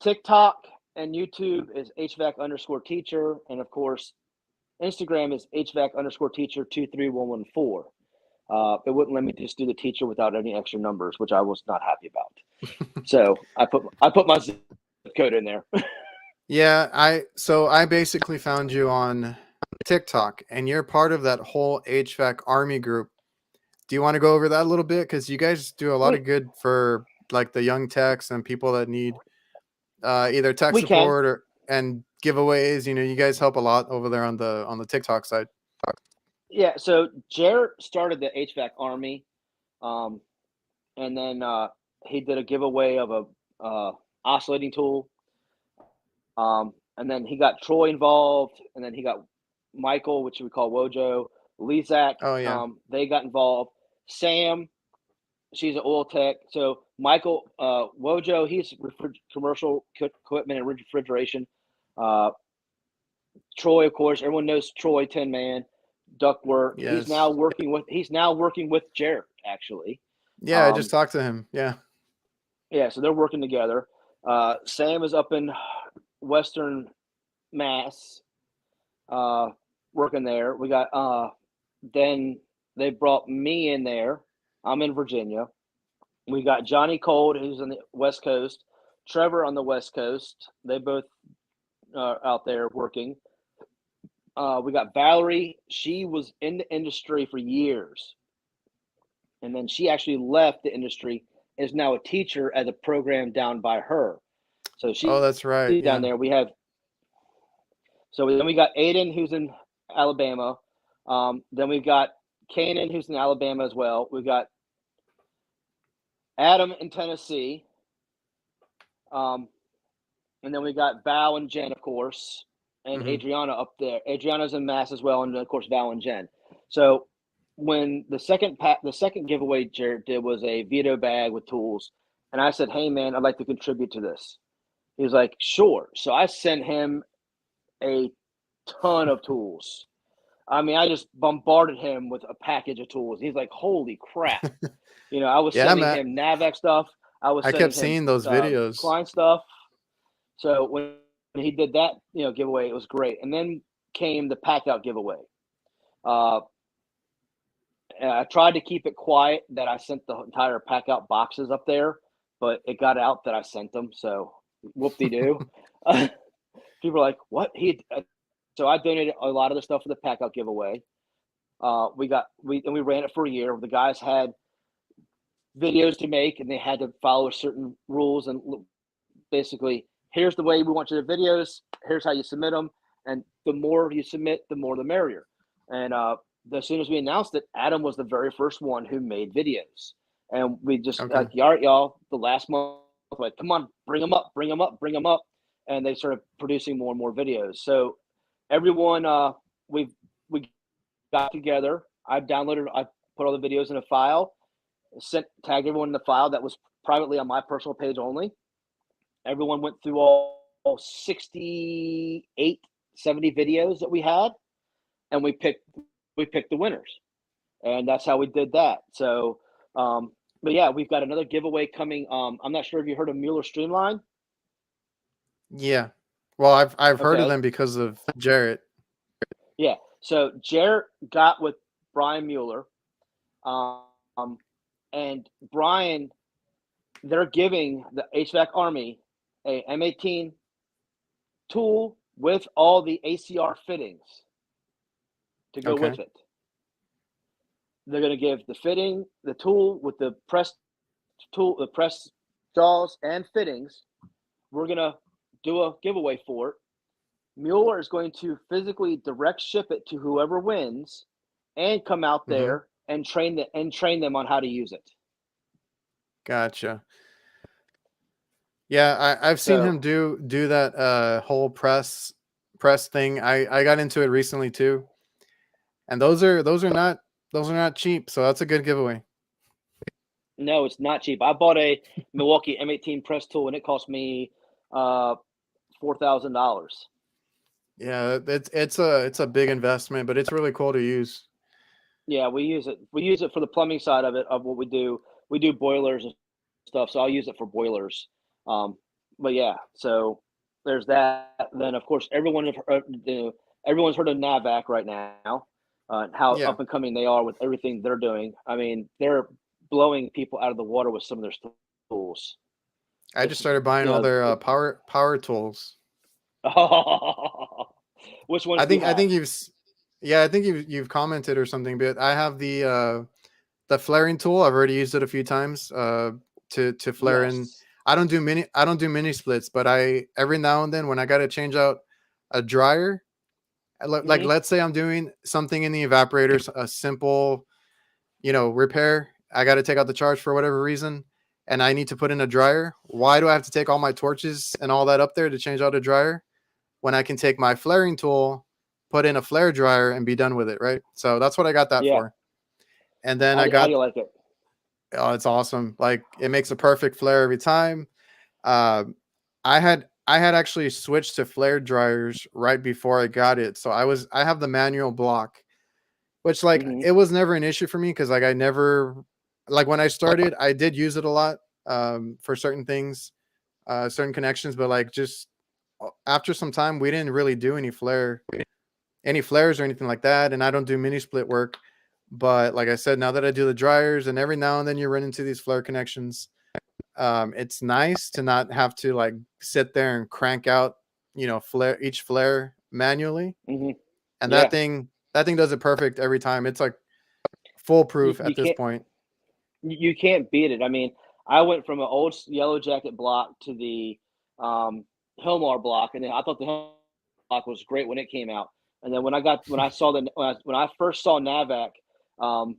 TikTok and YouTube is HVAC_teacher. And of course, Instagram is HVAC_teacher 23114. It wouldn't let me just do the teacher without any extra numbers, which I was not happy about. So I put my zip code in there. Yeah, I basically found you on TikTok, and you're part of that whole HVAC Army group. Do you want to go over that a little bit? Because you guys do a lot of good for like the young techs and people that need either tech We can. support and giveaways. You guys help a lot over there on the TikTok side. Yeah. So Jared started the HVAC Army, and then he did a giveaway of a oscillating tool. And then he got Troy involved, and then he got Michael, which we call Wojo, Lizak. Oh yeah. They got involved. Sam, she's an oil tech. So Michael, Wojo, he's commercial equipment and refrigeration. Troy, of course, everyone knows Troy, 10-man, ductwork. Yes. He's now working with Jared, actually. Yeah, I just talked to him. Yeah. Yeah, so they're working together. Sam is up in Western Mass, working there. We got then they brought me in there. I'm in Virginia. We got Johnny Cold, who's on the West Coast, Trevor on the West Coast. They both are out there working. We got Valerie. She was in the industry for years, and then she actually left the industry. Is now a teacher at a program down by her. So Oh, that's right. down Yeah. there. Then we got Aiden, who's in Alabama. Then we've got Kanan, who's in Alabama as well. We've got Adam in Tennessee. And then we got Val and Jen, of course, and Adriana up there. Adriana's in Mass as well, and of course Val and Jen. So when the second giveaway Jared did was a Vito bag with tools, and I said, "Hey man, I'd like to contribute to this." He was like, "Sure." So I sent him a ton of tools. I mean, I just bombarded him with a package of tools. He's like, "Holy crap!" I was sending him Navex stuff. I kept seeing those videos. Klein stuff. So when he did that, giveaway, it was great. And then came the pack out giveaway. I tried to keep it quiet that I sent the entire pack out boxes up there, but it got out that I sent them. So whoop-de-doo. People are like, "What?" So I donated a lot of the stuff for the pack out giveaway. We ran it for a year. The guys had videos to make, and they had to follow certain rules. And basically, here's the way we want you to videos. Here's how you submit them. And the more you submit, the more the merrier. And as soon as we announced it, Adam was the very first one who made videos. And we just all right, y'all, the last month, like, come on, bring them up. And they started producing more and more videos. So everyone, we got together. I put all the videos in a file, tagged everyone in the file that was privately on my personal page only. Everyone went through all 68, 70 videos that we had, and we picked the winners. And that's how we did that. So, but yeah, we've got another giveaway coming. I'm not sure if you heard of Mueller Streamline. Yeah. Well, I've heard of them because of Jarrett. Yeah. So Jarrett got with Brian Mueller, and Brian, they're giving the HVAC Army a M18 tool with all the ACR fittings to go with it. They're going to give the fitting, the tool with the press jaws and fittings. We're going to do a giveaway for it. Mueller is going to physically direct ship it to whoever wins and come out there and train them on how to use it. Gotcha. Yeah, I've seen So him do that whole press thing. I got into it recently too. And those are not cheap, so that's a good giveaway. no, it's not cheap. I bought a Milwaukee M18 press tool, and it cost me $4,000. Yeah, it's a big investment, but it's really cool to use. Yeah, we use it. We use it for the plumbing side of it, of what we do. We do boilers and stuff, so I'll use it for boilers. Um, but yeah, so there's that. Then of course everyone's heard of Navac right now, how Yeah. up and coming they are with everything they're doing. I mean, they're blowing people out of the water with some of their tools. I just It's started buying you all know, their power tools. which ones I do you think I have? think yeah, I think you've commented or something, but I have the flaring tool. I've already used it a few times to flare in. Yes. I don't do mini splits, but I every now and then when I got to change out a dryer, like Hmm. let's say I'm doing something in the evaporators, a simple, repair. I got to take out the charge for whatever reason, and I need to put in a dryer. Why do I have to take all my torches and all that up there to change out a dryer when I can take my flaring tool, put in a flare dryer, and be done with it, right? So that's what I got that Yeah. for. And then How do you like it? oh, it's awesome. Like it makes a perfect flare every time. Uh, I had actually switched to flare dryers right before I got it, so I have the manual block, which like Hmm. it was never an issue for me because like I never like when I started I did use it a lot for certain things, certain connections, but like just after some time we didn't really do any flares or anything like that, and I don't do mini split work. But like I said, now that I do the dryers and every now and then you run into these flare connections, it's nice to not have to like sit there and crank out, flare each flare manually. Hmm. And Yeah. that thing does it perfect every time. It's like You, foolproof you at this can't point. you can't beat it. I mean, I went from an old Yellow Jacket block to the um, Hilmar block, and then I thought the Hilmar block was great when it came out. And then when I first saw Navac, um,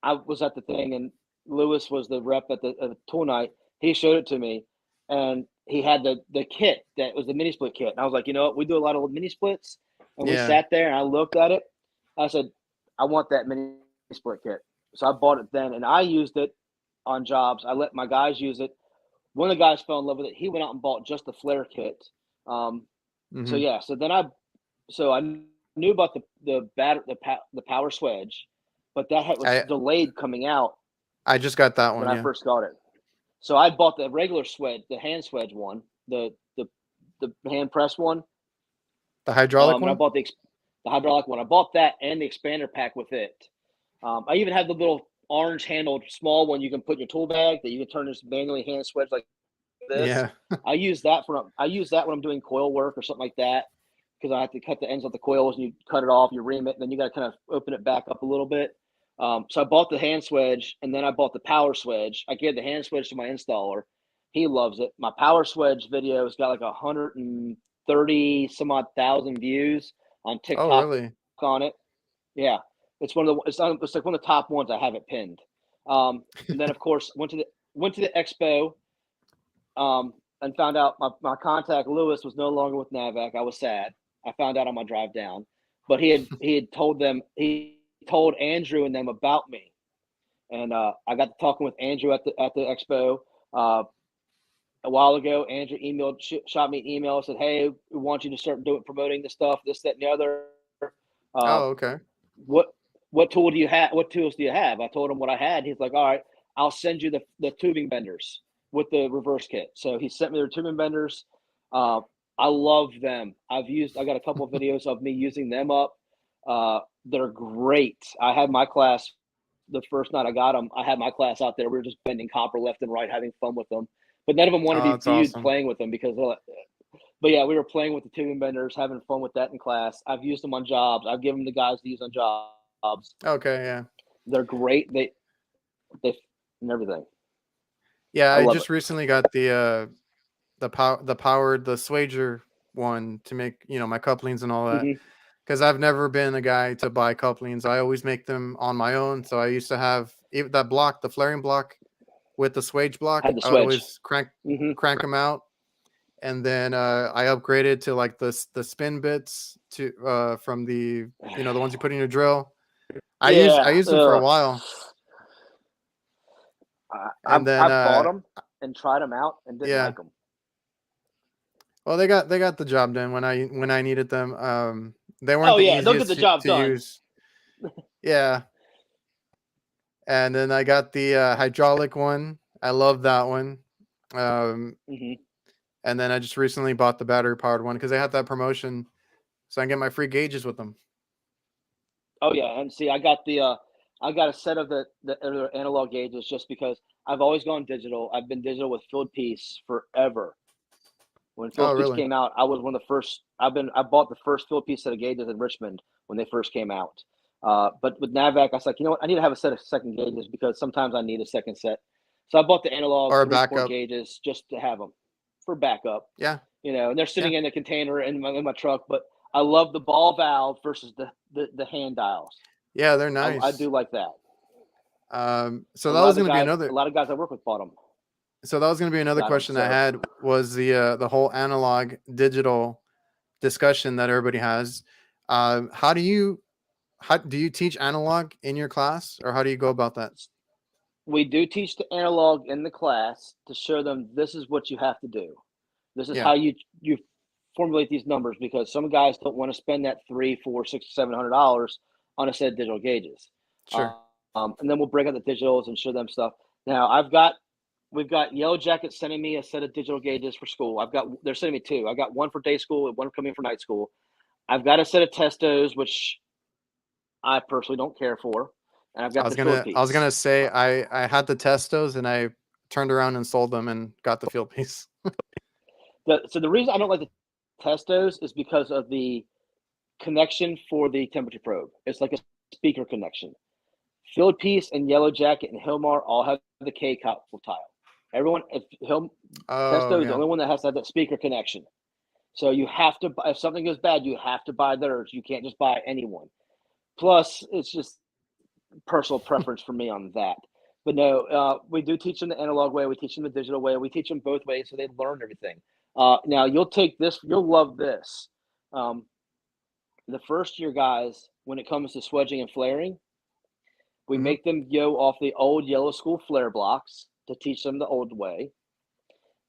I was at the thing, and Lewis was the rep at the tool night. He showed it to me, and he had the kit that was the mini split kit. And I was like, you know what? We do a lot of mini splits, and we Yeah. sat there and I looked at it. I said, I want that mini split kit. So I bought it then, and I used it on jobs. I let my guys use it. One of the guys fell in love with it. He went out and bought just the flare kit. Um, so Hmm. yeah, so I knew about the power swedge, but was I delayed coming out I just got that when one. I Yeah. first got it. So I bought the regular swedge, the hand swedge one, the hand press one, The hydraulic and I one. bought the hydraulic one. I bought that and the expander pack with it. I even have the little orange handled small one you can put in your tool bag that you can turn this manually hand swedge like this. Yeah. I use that when I'm doing coil work or something like that, because I have to cut the ends of the coils and you cut it off, you ream it, and then you got to kind of open it back up a little bit. So I bought the hand swedge, and then I bought the power swedge. I gave the hand swedge to my installer. He loves it. My power swedge video has got like 130 some odd thousand views on Oh, TikTok really? on it. Yeah, it's like one of the top ones. I have it pinned. And then of course went to the expo, and found out my contact Lewis was no longer with Navac. I was sad. I found out on my drive down, but he told Andrew and them about me, and I got to talking with Andrew at the expo a while ago. Andrew shot me an email, said, "Hey, we want you to start doing promoting the stuff, this, that, and the other. Uh, Oh, okay. what what tool do you have? What tools do you have?" I told him what I had. He's like, "All right, I'll send you the tubing benders with the reverse kit." So he sent me their tubing benders. Uh, I love them. I got a couple of videos of me using them up. They're great. I had my class the first night I got them. I had my class out there. We were just bending copper left and right, having fun with them. But none of them wanted Oh, to be that's viewed awesome. playing with them because they're like, but yeah, we were playing with the tubing benders, having fun with that in class. I've used them on jobs. I've given them to guys to use on jobs. Okay, yeah. They're great. They and everything. Yeah, I I love it. just recently got the Swager one to make, my couplings and all that. Hmm. Because I've never been a guy to buy couplings. I always make them on my own. So I used to have that block, the flaring block with the swage block. Had the I would swedge. always crank Mm-hmm. them out, and then I upgraded to like the spin bits to from the the ones you put in your drill. I used them for a while, and then I've bought them and tried them out and didn't like them. Well, they got the job done when I needed them. They weren't the they'll get easiest the job to done. use. Yeah. And then I got the hydraulic one. I love that one. Mm-hmm. And then I just recently bought the battery powered one because they had that promotion, so I can get my free gauges with them. Oh yeah, and see, I got a set of the analog gauges just because I've always gone digital. I've been digital with Field Piece forever. When Field Piece came out, I was one of the first. I bought the first Field Piece set of gauges in Richmond when they first came out. But with NAVAC, I was like, you know what? I need to have a set of second gauges because sometimes I need a second set. So I bought the analog or 3-port gauges just to have them for backup. Yeah. And they're sitting in the container in my truck. But I love the ball valve versus the hand dials. Yeah, they're nice. I do like that. So that was going to be a lot of guys I work with bought them. So that was going to be another question I had was the whole analog digital discussion that everybody has. How do you teach analog in your class, or how do you go about that? We do teach the analog in the class to show them this is what you have to do. This is how you formulate these numbers, because some guys don't want to spend that $300, $400, $600, $700 on a set of digital gauges. Sure. And then we'll break out the digitals and show them stuff. Now we've got Yellow Jacket sending me a set of digital gauges for school. They're sending me two. I got one for day school and one coming for night school. I've got a set of Testos, which I personally don't care for. And I've got I was gonna say I had the Testos and I turned around and sold them and got the Field Piece. So the reason I don't like the Testos is because of the connection for the temperature probe. It's like a speaker connection. Field Piece and Yellow Jacket and Hilmar all have the K couple tile. Everyone, Testo is the only one that has to have that speaker connection. So you have to, if something goes bad, you have to buy theirs. You can't just buy anyone. Plus, it's just personal preference for me on that. But no, we do teach them the analog way. We teach them the digital way. We teach them both ways, so they learn everything. Now, you'll take this. You'll love this. The first year guys, when it comes to swedging and flaring, we make them go off the old yellow school flare blocks to teach them the old way.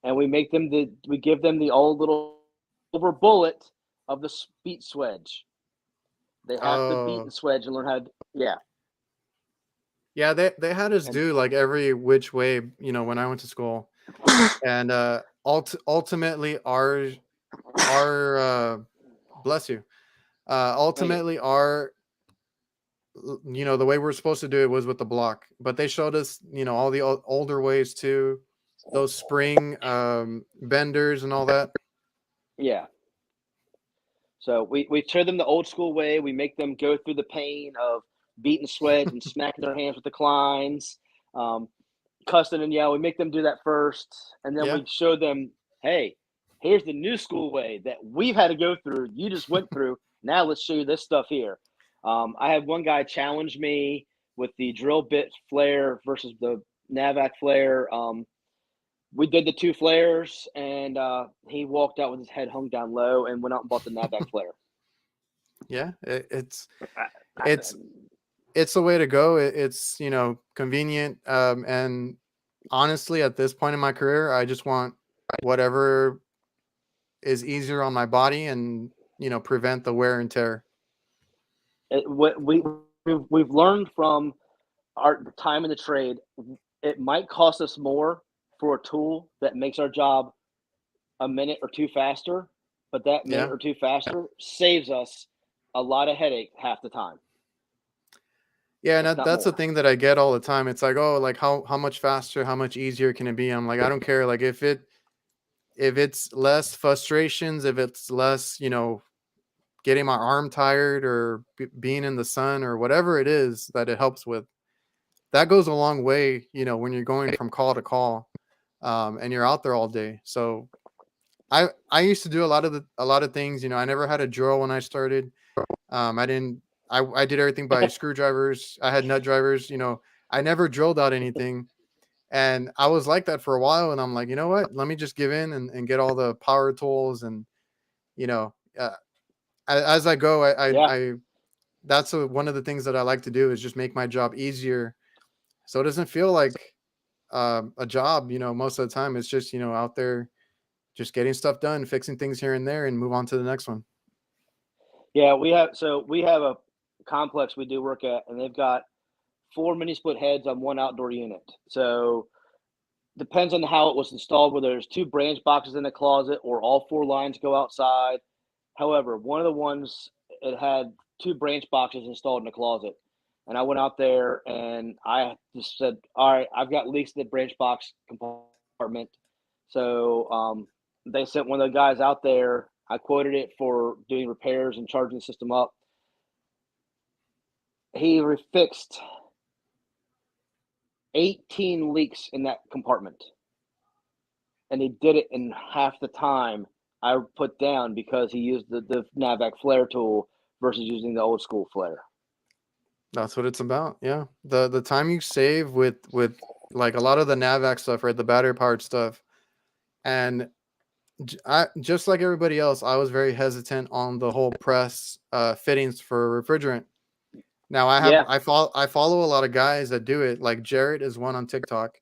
And we give them the old little silver bullet of the beat swedge. They have to beat and swedge and learn how to, Yeah, they had us do like every which way, when I went to school. And ultimately our bless you. Ultimately our the way we're supposed to do it was with the block, but they showed us, all the older ways too, those spring benders and all that. Yeah. So we show them the old school way. We make them go through the pain of beating swedge and smacking their hands with the Kleins, cussing and yell. We make them do that first, and then we show them, hey, here's the new school way that we've had to go through. You just went through. Now let's show you this stuff here. I had one guy challenge me with the drill bit flare versus the NAVAC flare. We did the two flares, and he walked out with his head hung down low and went out and bought the NAVAC flare. Yeah, it's the way to go. It's convenient, and honestly, at this point in my career, I just want whatever is easier on my body and prevent the wear and tear. We've learned from our time in the trade, it might cost us more for a tool that makes our job a minute or two faster, but that minute or two faster saves us a lot of headache half the time. Yeah, and that's the thing that I get all the time. It's like, oh, like how much faster, how much easier can it be? I'm like, I don't care. Like if it's less frustrations, if it's less, getting my arm tired or being in the sun or whatever it is that it helps with, that goes a long way, when you're going from call to call, and you're out there all day. So I used to do a lot of things, I never had a drill when I started. I did everything by screwdrivers. I had nut drivers, I never drilled out anything. And I was like that for a while, and I'm like, you know what? Let me just give in and get all the power tools, and you know, as I go, Yeah. I that's one of the things that I like to do is just make my job easier, so it doesn't feel like a job. Most of the time it's just out there just getting stuff done, fixing things here and there, and move on to the next one. Yeah, we have a complex we do work at, and they've got 4 mini split heads on 1 outdoor unit. So, depends on how it was installed, whether there's 2 branch boxes in the closet or all 4 lines go outside. However, one of the ones, it had 2 branch boxes installed in the closet, and I went out there and I just said, "All right, I've got leaks in the branch box compartment." So, they sent one of the guys out there. I quoted it for doing repairs and charging the system up. He fixed 18 leaks in that compartment, and he did it in half the time I put down because he used the NAVAC flare tool versus using the old school flare. That's what it's about. Yeah. The time you save with like a lot of the NAVAC stuff, right? The battery powered stuff. And I just like everybody else, I was very hesitant on the whole press fittings for refrigerant. Now Yeah, I follow a lot of guys that do it. Like Jared is one on TikTok.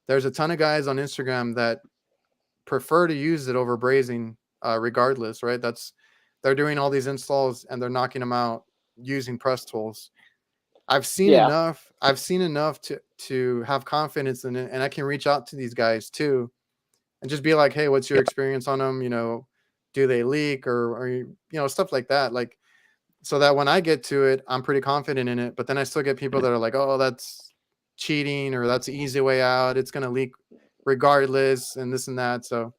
There's a ton of guys on Instagram that prefer to use it over brazing, regardless, right? They're doing all these installs and they're knocking them out using press tools. yeah, I've seen enough to have confidence in it, and I can reach out to these guys too and just be like, hey, what's your experience on them? Do they leak, or stuff like that, like, so that when I get to it, I'm pretty confident in it. But then I still get people that are like, oh, that's cheating, or that's the easy way out, it's going to leak regardless, and this and that. So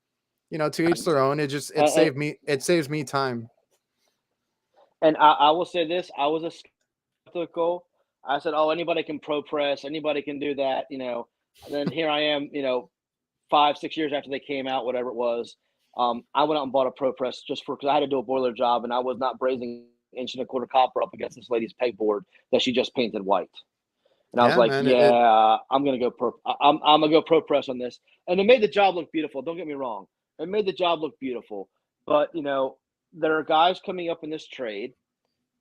to each their own. and, It saves me time. and I will say this: I was a skeptical. I said, "Oh, anybody can pro press, anybody can do that," And then here I am, 5, 6 years after they came out, whatever it was. I went out and bought a pro press just because I had to do a boiler job, and I was not brazing 1.25 inch copper up against this lady's pegboard that she just painted white. And I was Yeah, like, man. "Yeah, I'm gonna go pro. I'm gonna go pro press on this." And it made the job look beautiful. Don't get me wrong; it made the job look beautiful. But there are guys coming up in this trade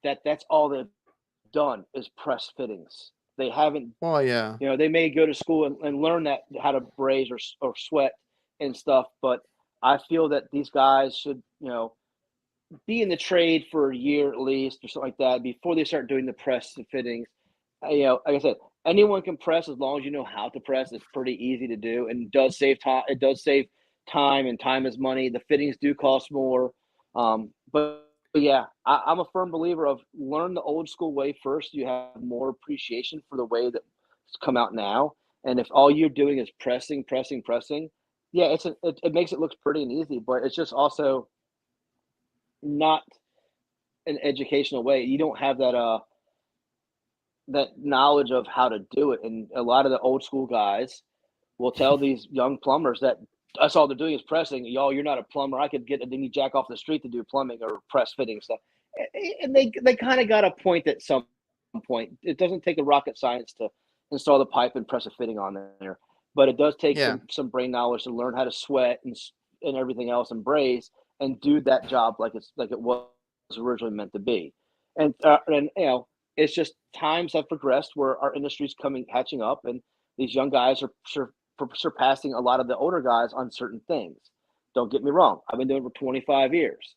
that's all they've done is press fittings. They haven't, Well, yeah. they may go to school and learn that how to braze or sweat and stuff, but I feel that these guys should, be in the trade for a year at least or something like that before they start doing the press and fittings. Like I said, anyone can press as long as you know how to press. It's pretty easy to do and does save time. It does save time, and time is money. The fittings do cost more. But yeah, I'm a firm believer of learn the old school way first. You have more appreciation for the way that's come out now. And if all you're doing is pressing, pressing, pressing, yeah, it makes it look pretty and easy, but it's just also not an educational way. You don't have that knowledge of how to do it. And a lot of the old school guys will tell these young plumbers that that's all they're doing is pressing. Y'all, you're not a plumber. I could get a dingy jack off the street to do plumbing or press fitting stuff. And they kind of got a point at some point. It doesn't take a rocket science to install the pipe and press a fitting on there, but it does take Yeah. some brain knowledge to learn how to sweat and everything else and braze and do that job like it was originally meant to be. And it's just times have progressed where our industry's catching up, and these young guys are surpassing a lot of the older guys on certain things. Don't get me wrong; I've been doing it for 25 years.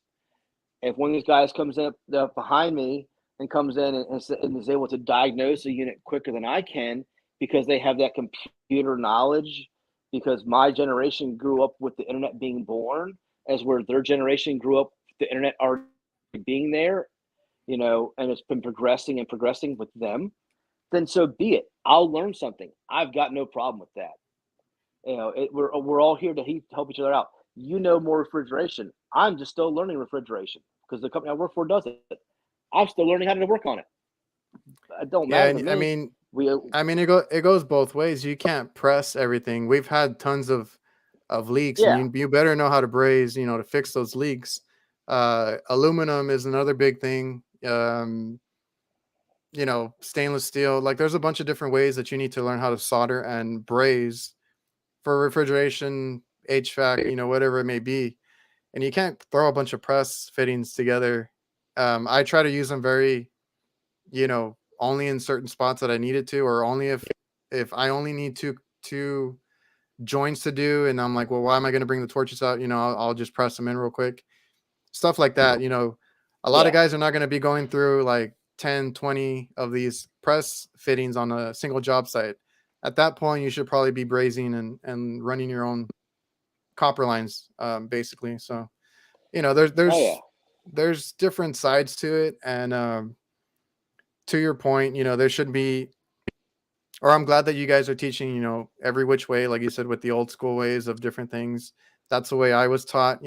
If one of these guys comes up behind me and comes in and is able to diagnose a unit quicker than I can because they have that computer knowledge, because my generation grew up with the internet being born, as where their generation grew up with the internet already being there, and it's been progressing and progressing with them, then so be it. I'll learn something. I've got no problem with that. We're all here to help each other out. You know more refrigeration. I'm just still learning refrigeration because the company I work for does it. I'm still learning how to work on it. It don't Yeah, matter to and I me. mean, We it goes both ways. You can't press everything. We've had tons of leaks, and Yeah, you better know how to braze, to fix those leaks. Aluminum is another big thing. Stainless steel. Like, there's a bunch of different ways that you need to learn how to solder and braze for refrigeration, HVAC, whatever it may be. And you can't throw a bunch of press fittings together. I try to use them very, only in certain spots that I needed to, or only if I only need two joints to do, and I'm like, well, why am I going to bring the torches out? I'll just press them in real quick. Stuff like that. A lot of guys are not going to be going through like 10, 20 of these press fittings on a single job site. At that point, you should probably be brazing and running your own copper lines, basically. So, there's different sides to it. And to your point, there should be, or I'm glad that you guys are teaching, every which way, like you said, with the old school ways of different things. That's the way I was taught.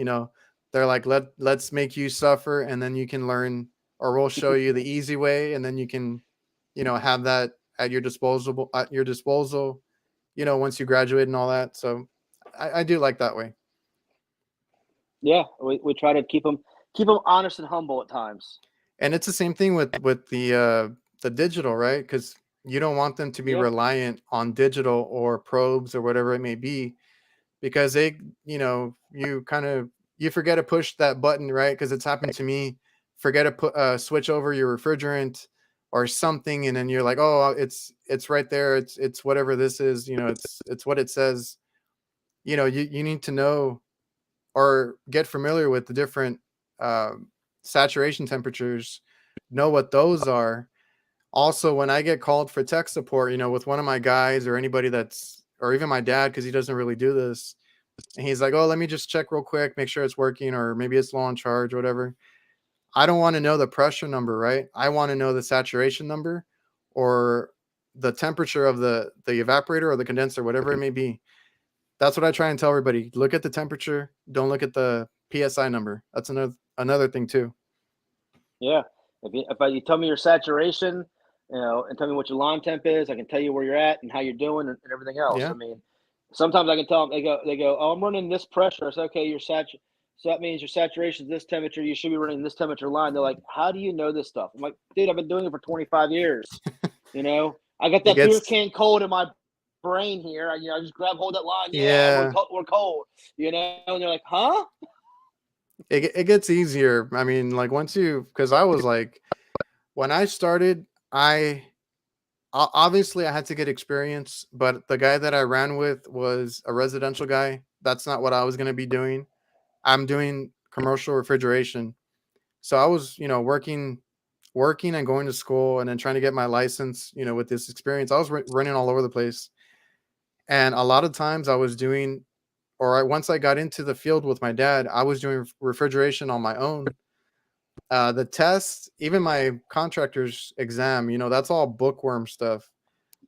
They're like, let's make you suffer, and then you can learn, or we'll show you the easy way, and then you can, have that at your disposal, once you graduate and all that. So I do like that way. Yeah, we try to keep them honest and humble at times. And it's the same thing with the digital, right? Because you don't want them to be reliant on digital or probes or whatever it may be, because you forget to push that button, right? Because it's happened to me. Forget to put switch over your refrigerant or something, and then you're like, oh, it's right there. It's whatever this is. It's what it says. You need to know or get familiar with the different saturation temperatures. Know what those are. Also, when I get called for tech support, with one of my guys or anybody or even my dad, because he doesn't really do this, and he's like, oh, let me just check real quick, make sure it's working, or maybe it's low on charge, or whatever. I don't want to know the pressure number, right? I want to know the saturation number or the temperature of the evaporator or the condenser, whatever it may be. That's what I try and tell everybody. Look at the temperature. Don't look at the PSI number. That's another thing too. Yeah. If you tell me your saturation, and tell me what your line temp is, I can tell you where you're at and how you're doing and everything else. Yeah. I mean, sometimes I can tell them, they go, oh, I'm running this pressure. I say, okay, so that means your saturation is this temperature. You should be running this temperature line. They're like, how do you know this stuff? I'm like, dude, I've been doing it for 25 years. I got that beer can cold in my brain here. I just grab hold of that line. Yeah. We're cold, and they're like, huh? It gets easier. I mean, like because I was like, when I started, obviously I had to get experience, but the guy that I ran with was a residential guy. That's not what I was going to be doing. I'm doing commercial refrigeration. So I was, working and going to school and then trying to get my license, with this experience. I was running all over the place. And a lot of times I was doing, once I got into the field with my dad, I was doing refrigeration on my own. The test, even my contractor's exam, that's all bookworm stuff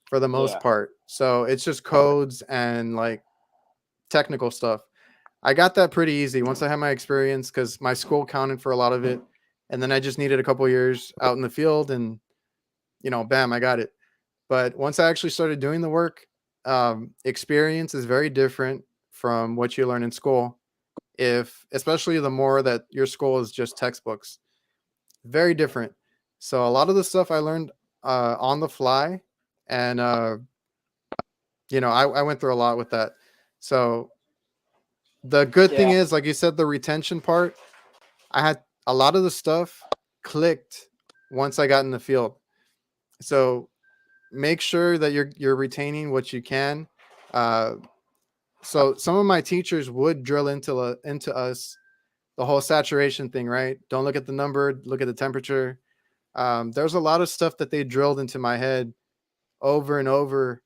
for the most part. So it's just codes and like technical stuff. I got that pretty easy once I had my experience, because my school counted for a lot of it. And then I just needed a couple years out in the field and, bam, I got it. But once I actually started doing the work, experience is very different from what you learn in school. Especially the more that your school is just textbooks, very different. So a lot of the stuff I learned on the fly, and I went through a lot with that. So the good thing is, like you said, the retention part, I had a lot of the stuff clicked once I got in the field. So make sure that you're retaining what you can. So some of my teachers would drill into us the whole saturation thing, right? Don't look at the number, look at the temperature. There's a lot of stuff that they drilled into my head over and over,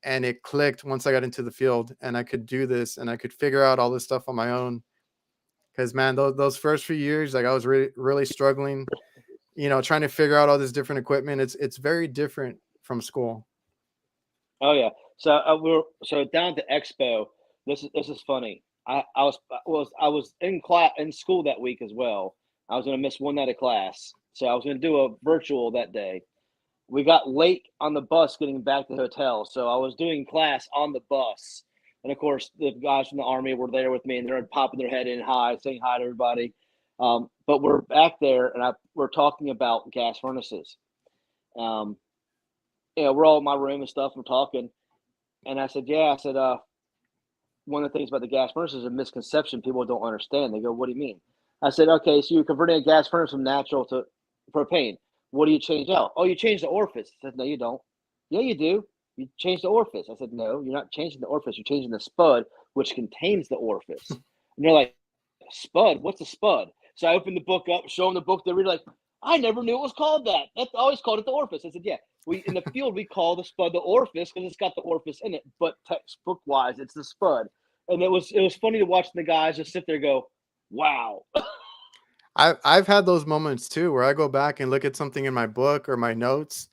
and it clicked once I got into the field, and I could do this, and I could figure out all this stuff on my own. Because, man, those first few years, like, I was really, really struggling, trying to figure out all this different equipment. It's very different from school. Oh yeah. So down to Expo. This is funny. I was in school that week as well. I was going to miss one night of class, so I was going to do a virtual that day. We got late on the bus getting back to the hotel, so I was doing class on the bus, and of course the guys from the Army were there with me, and they're popping their head in saying hi to everybody. But we're back there, and we're talking about gas furnaces. We're all in my room and stuff. We're talking, and I said, one of the things about the gas furnace is a misconception people don't understand. They go, "What do you mean?" I said, "Okay, so you're converting a gas furnace from natural to propane. What do you change out? Oh, you change the orifice." I said, "No, you don't." "Yeah, you do. You change the orifice." I said, "No, you're not changing the orifice. You're changing the spud, which contains the orifice." And they're like, "Spud? What's a spud?" So I opened the book up, show them the book. They were like, "I never knew it was called that. That's always called it the orifice." I said, "Yeah, we in the field we call the spud the orifice because it's got the orifice in it, but textbook wise, it's the spud." And it was funny to watch the guys just sit there and go, "Wow." I've had those moments too where I go back and look at something in my book or my notes,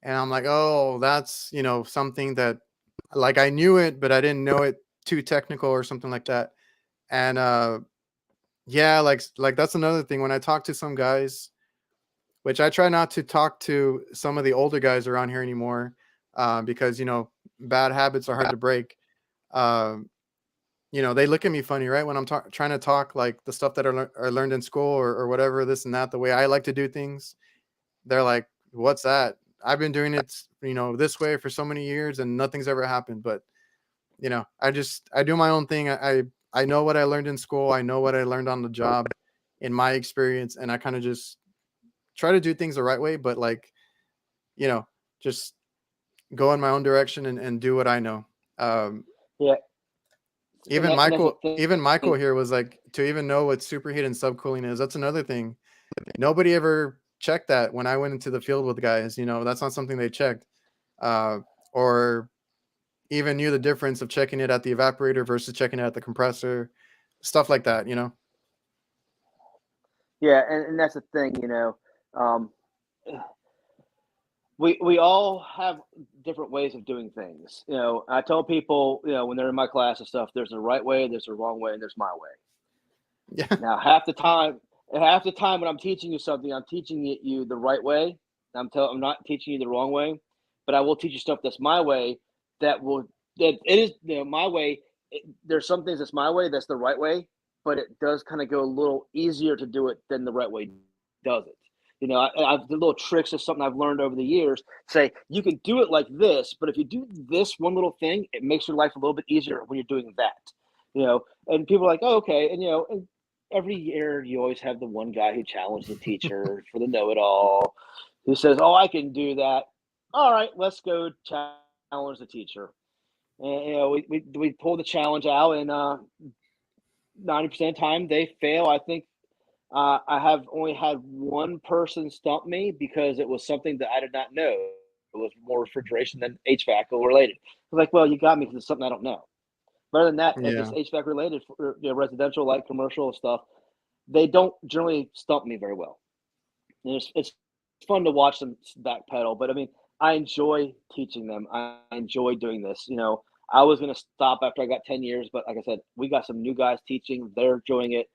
and I'm like, oh, that's something that like I knew it, but I didn't know it too technical or something like that. And yeah, like that's another thing when I talk to some guys, which I try not to talk to some of the older guys around here anymore, because bad habits are hard to break. Um, they look at me funny, right? When I'm trying to talk like the stuff that are learned in school or whatever, this and that, the way I like to do things. They're like, what's that? I've been doing it, this way for so many years and nothing's ever happened. But, I do my own thing. I know what I learned in school. I know what I learned on the job in my experience. And I kind of just try to do things the right way, but like, you know, just go in my own direction and do what I know. Um, Yeah, even and that's the Michael, thing. even Michael here was like, to even know what superheat and subcooling is. That's another thing. Nobody ever checked that when I went into the field with guys. That's not something they checked, uh, or even knew the difference of checking it at the evaporator versus checking it at the compressor, stuff like that. Yeah, and that's the thing. Um, we all have different ways of doing things. I tell people, when they're in my class and stuff, there's a right way, there's a wrong way, and there's my way. Yeah, Now, half the time when I'm teaching you something, I'm teaching you the right way. I'm not teaching you the wrong way, but I will teach you stuff that's my way. That it is my way. There's some things that's my way, that's the right way, but it does kind of go a little easier to do it than the right way does it. I've the little tricks is something I've learned over the years. Say you can do it like this, but if you do this one little thing, it makes your life a little bit easier when you're doing that. And people are like, oh, okay, and every year you always have the one guy who challenges the teacher for the know-it-all, who says, "Oh, I can do that." All right, let's go challenge the teacher. And we pull the challenge out, and 90% of the time they fail. I think I have only had one person stump me because it was something that I did not know. It was more refrigeration than HVAC related. I was like, "Well, you got me because it's something I don't know." But other than that, if it's yeah, HVAC related, for, residential, like commercial stuff, they don't generally stump me very well. And it's fun to watch them backpedal, but I mean, I enjoy teaching them. I enjoy doing this. I was going to stop after I got 10 years, but like I said, we got some new guys teaching. They're enjoying it.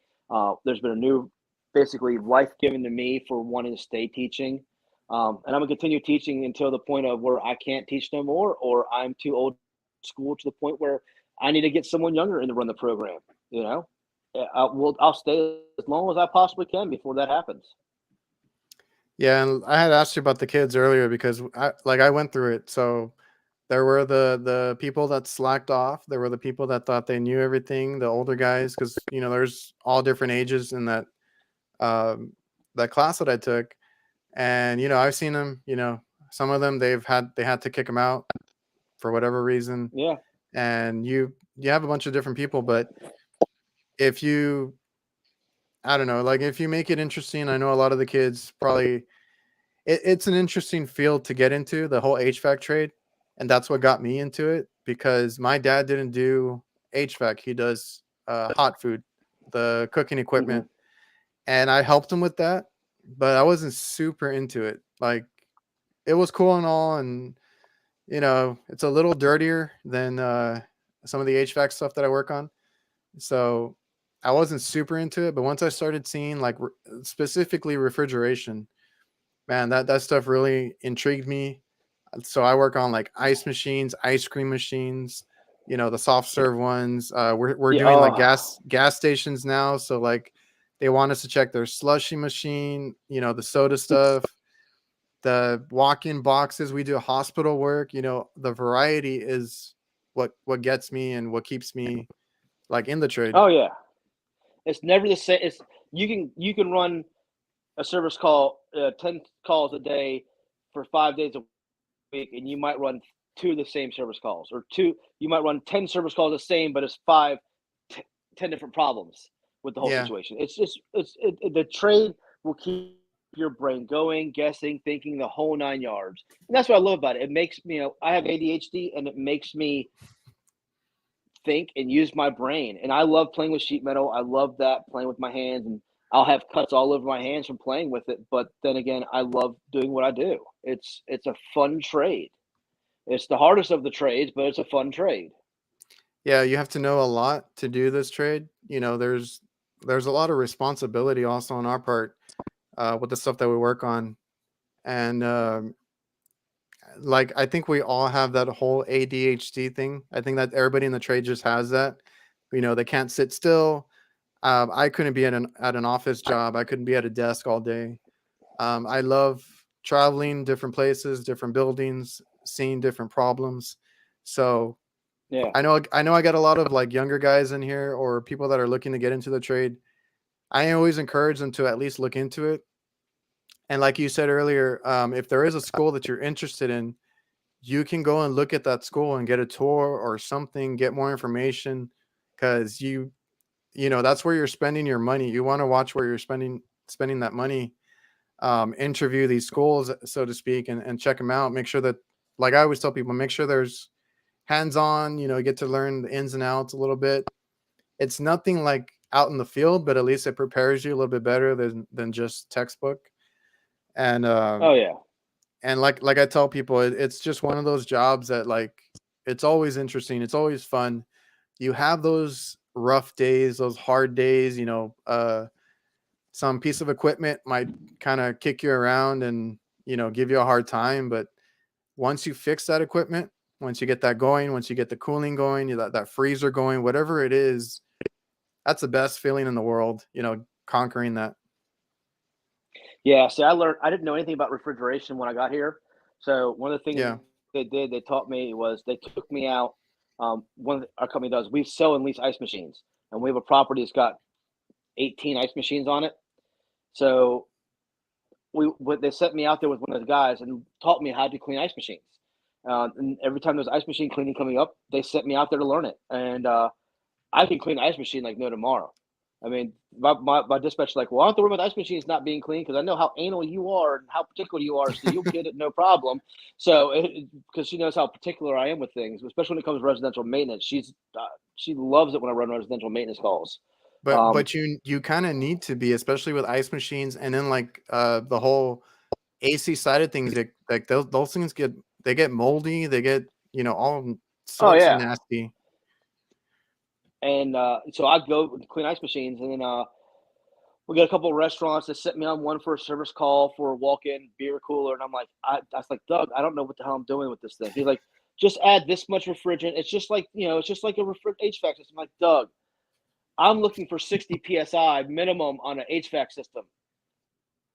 There's been a new, basically, life given to me for wanting to stay teaching. And I'm going to continue teaching until the point of where I can't teach no more, or I'm too old school to the point where I need to get someone younger in to run the program. I'll stay as long as I possibly can before that happens. yeah. And I had asked you about the kids earlier because I went through it. So there were the people that slacked off. There were the people that thought they knew everything. The older guys, because there's all different ages in um, that class that I took, and I've seen them. Some of them they had to kick them out for whatever reason, Yeah. and you have a bunch of different people. But if you, I don't know, like if you make it interesting, I know a lot of the kids probably it's an interesting field to get into, the whole HVAC trade, and that's what got me into it because my dad didn't do HVAC. He does hot food, the cooking Hmm. equipment, and I helped him with that, but I wasn't super into it. Like it was cool and all, and it's a little dirtier than some of the HVAC stuff that I work on. So I wasn't super into it, but once I started seeing like specifically refrigeration, man, that stuff really intrigued me. So I work on like ice machines, ice cream machines, the soft serve ones. We're Yeah. doing like Oh, gas stations now. So like they want us to check their slushy machine, the soda stuff, the walk-in boxes. We do hospital work. The variety is what gets me and what keeps me like in the trade. Oh yeah, it's never the same. It's you can run a service call 10 calls a day for 5 days a week, and you might run 2 of the same service calls, or you might run 10 service calls the same, but it's 10 different problems with the whole Yeah. situation. The trade will keep your brain going, guessing, thinking, the whole 9 yards. And that's what I love about it. It makes me, I have ADHD, and it makes me think and use my brain. And I love playing with sheet metal. I love that, playing with my hands, and I'll have cuts all over my hands from playing with it. But then again, I love doing what I do. It's a fun trade. It's the hardest of the trades, but it's a fun trade. Yeah, you have to know a lot to do this trade. There's a lot of responsibility also on our part with the stuff that we work on. And like I think we all have that whole ADHD thing. I think that everybody in the trade just has that. They can't sit still. I couldn't be at an office job. I couldn't be at a desk all day. I love traveling different places, different buildings, seeing different problems. So Yeah. I know I got a lot of like younger guys in here or people that are looking to get into the trade. I always encourage them to at least look into it. And like you said earlier, if there is a school that you're interested in, you can go and look at that school and get a tour or something, get more information, because that's where you're spending your money. You want to watch where you're spending that money. Interview these schools, so to speak, and check them out. Make sure that, like I always tell people, make sure there's hands-on. Get to learn the ins and outs a little bit. It's nothing like out in the field, but at least it prepares you a little bit better than just textbook. And Oh yeah. and like I tell people, it's just one of those jobs that like it's always interesting. It's always fun. You have those rough days, those hard days. Some piece of equipment might kind of kick you around and give you a hard time, but once you fix that equipment, once you get that going, once you get the cooling going, that freezer going, whatever it is, that's the best feeling in the world, conquering that. Yeah, see, I didn't know anything about refrigeration when I got here. So one of the things Yeah. they taught me was they took me out. One of our company does, we sell and lease ice machines, and we have a property that's got 18 ice machines on it. So they sent me out there with one of the guys and taught me how to clean ice machines. And every time there's ice machine cleaning coming up, they sent me out there to learn it. And I can clean an ice machine like no tomorrow. I mean, my dispatch is like, well, I don't have to worry about the ice machines not being clean because I know how anal you are and how particular you are, so you'll get it no problem. So, because she knows how particular I am with things, especially when it comes to residential maintenance. She loves it when I run residential maintenance calls. But you kind of need to be, especially with ice machines, and then like the whole AC side of things. Like those things get moldy. They get all Oh sorts of yeah, nasty. and so I go clean ice machines, and then we got a couple of restaurants that set me on one for a service call for a walk-in beer cooler, and I'm like, I was like, Doug, I don't know what the hell I'm doing with this thing. He's like, just add this much refrigerant. It's just like it's just like a HVAC system. I'm like, Doug, I'm looking for 60 psi minimum on an HVAC system.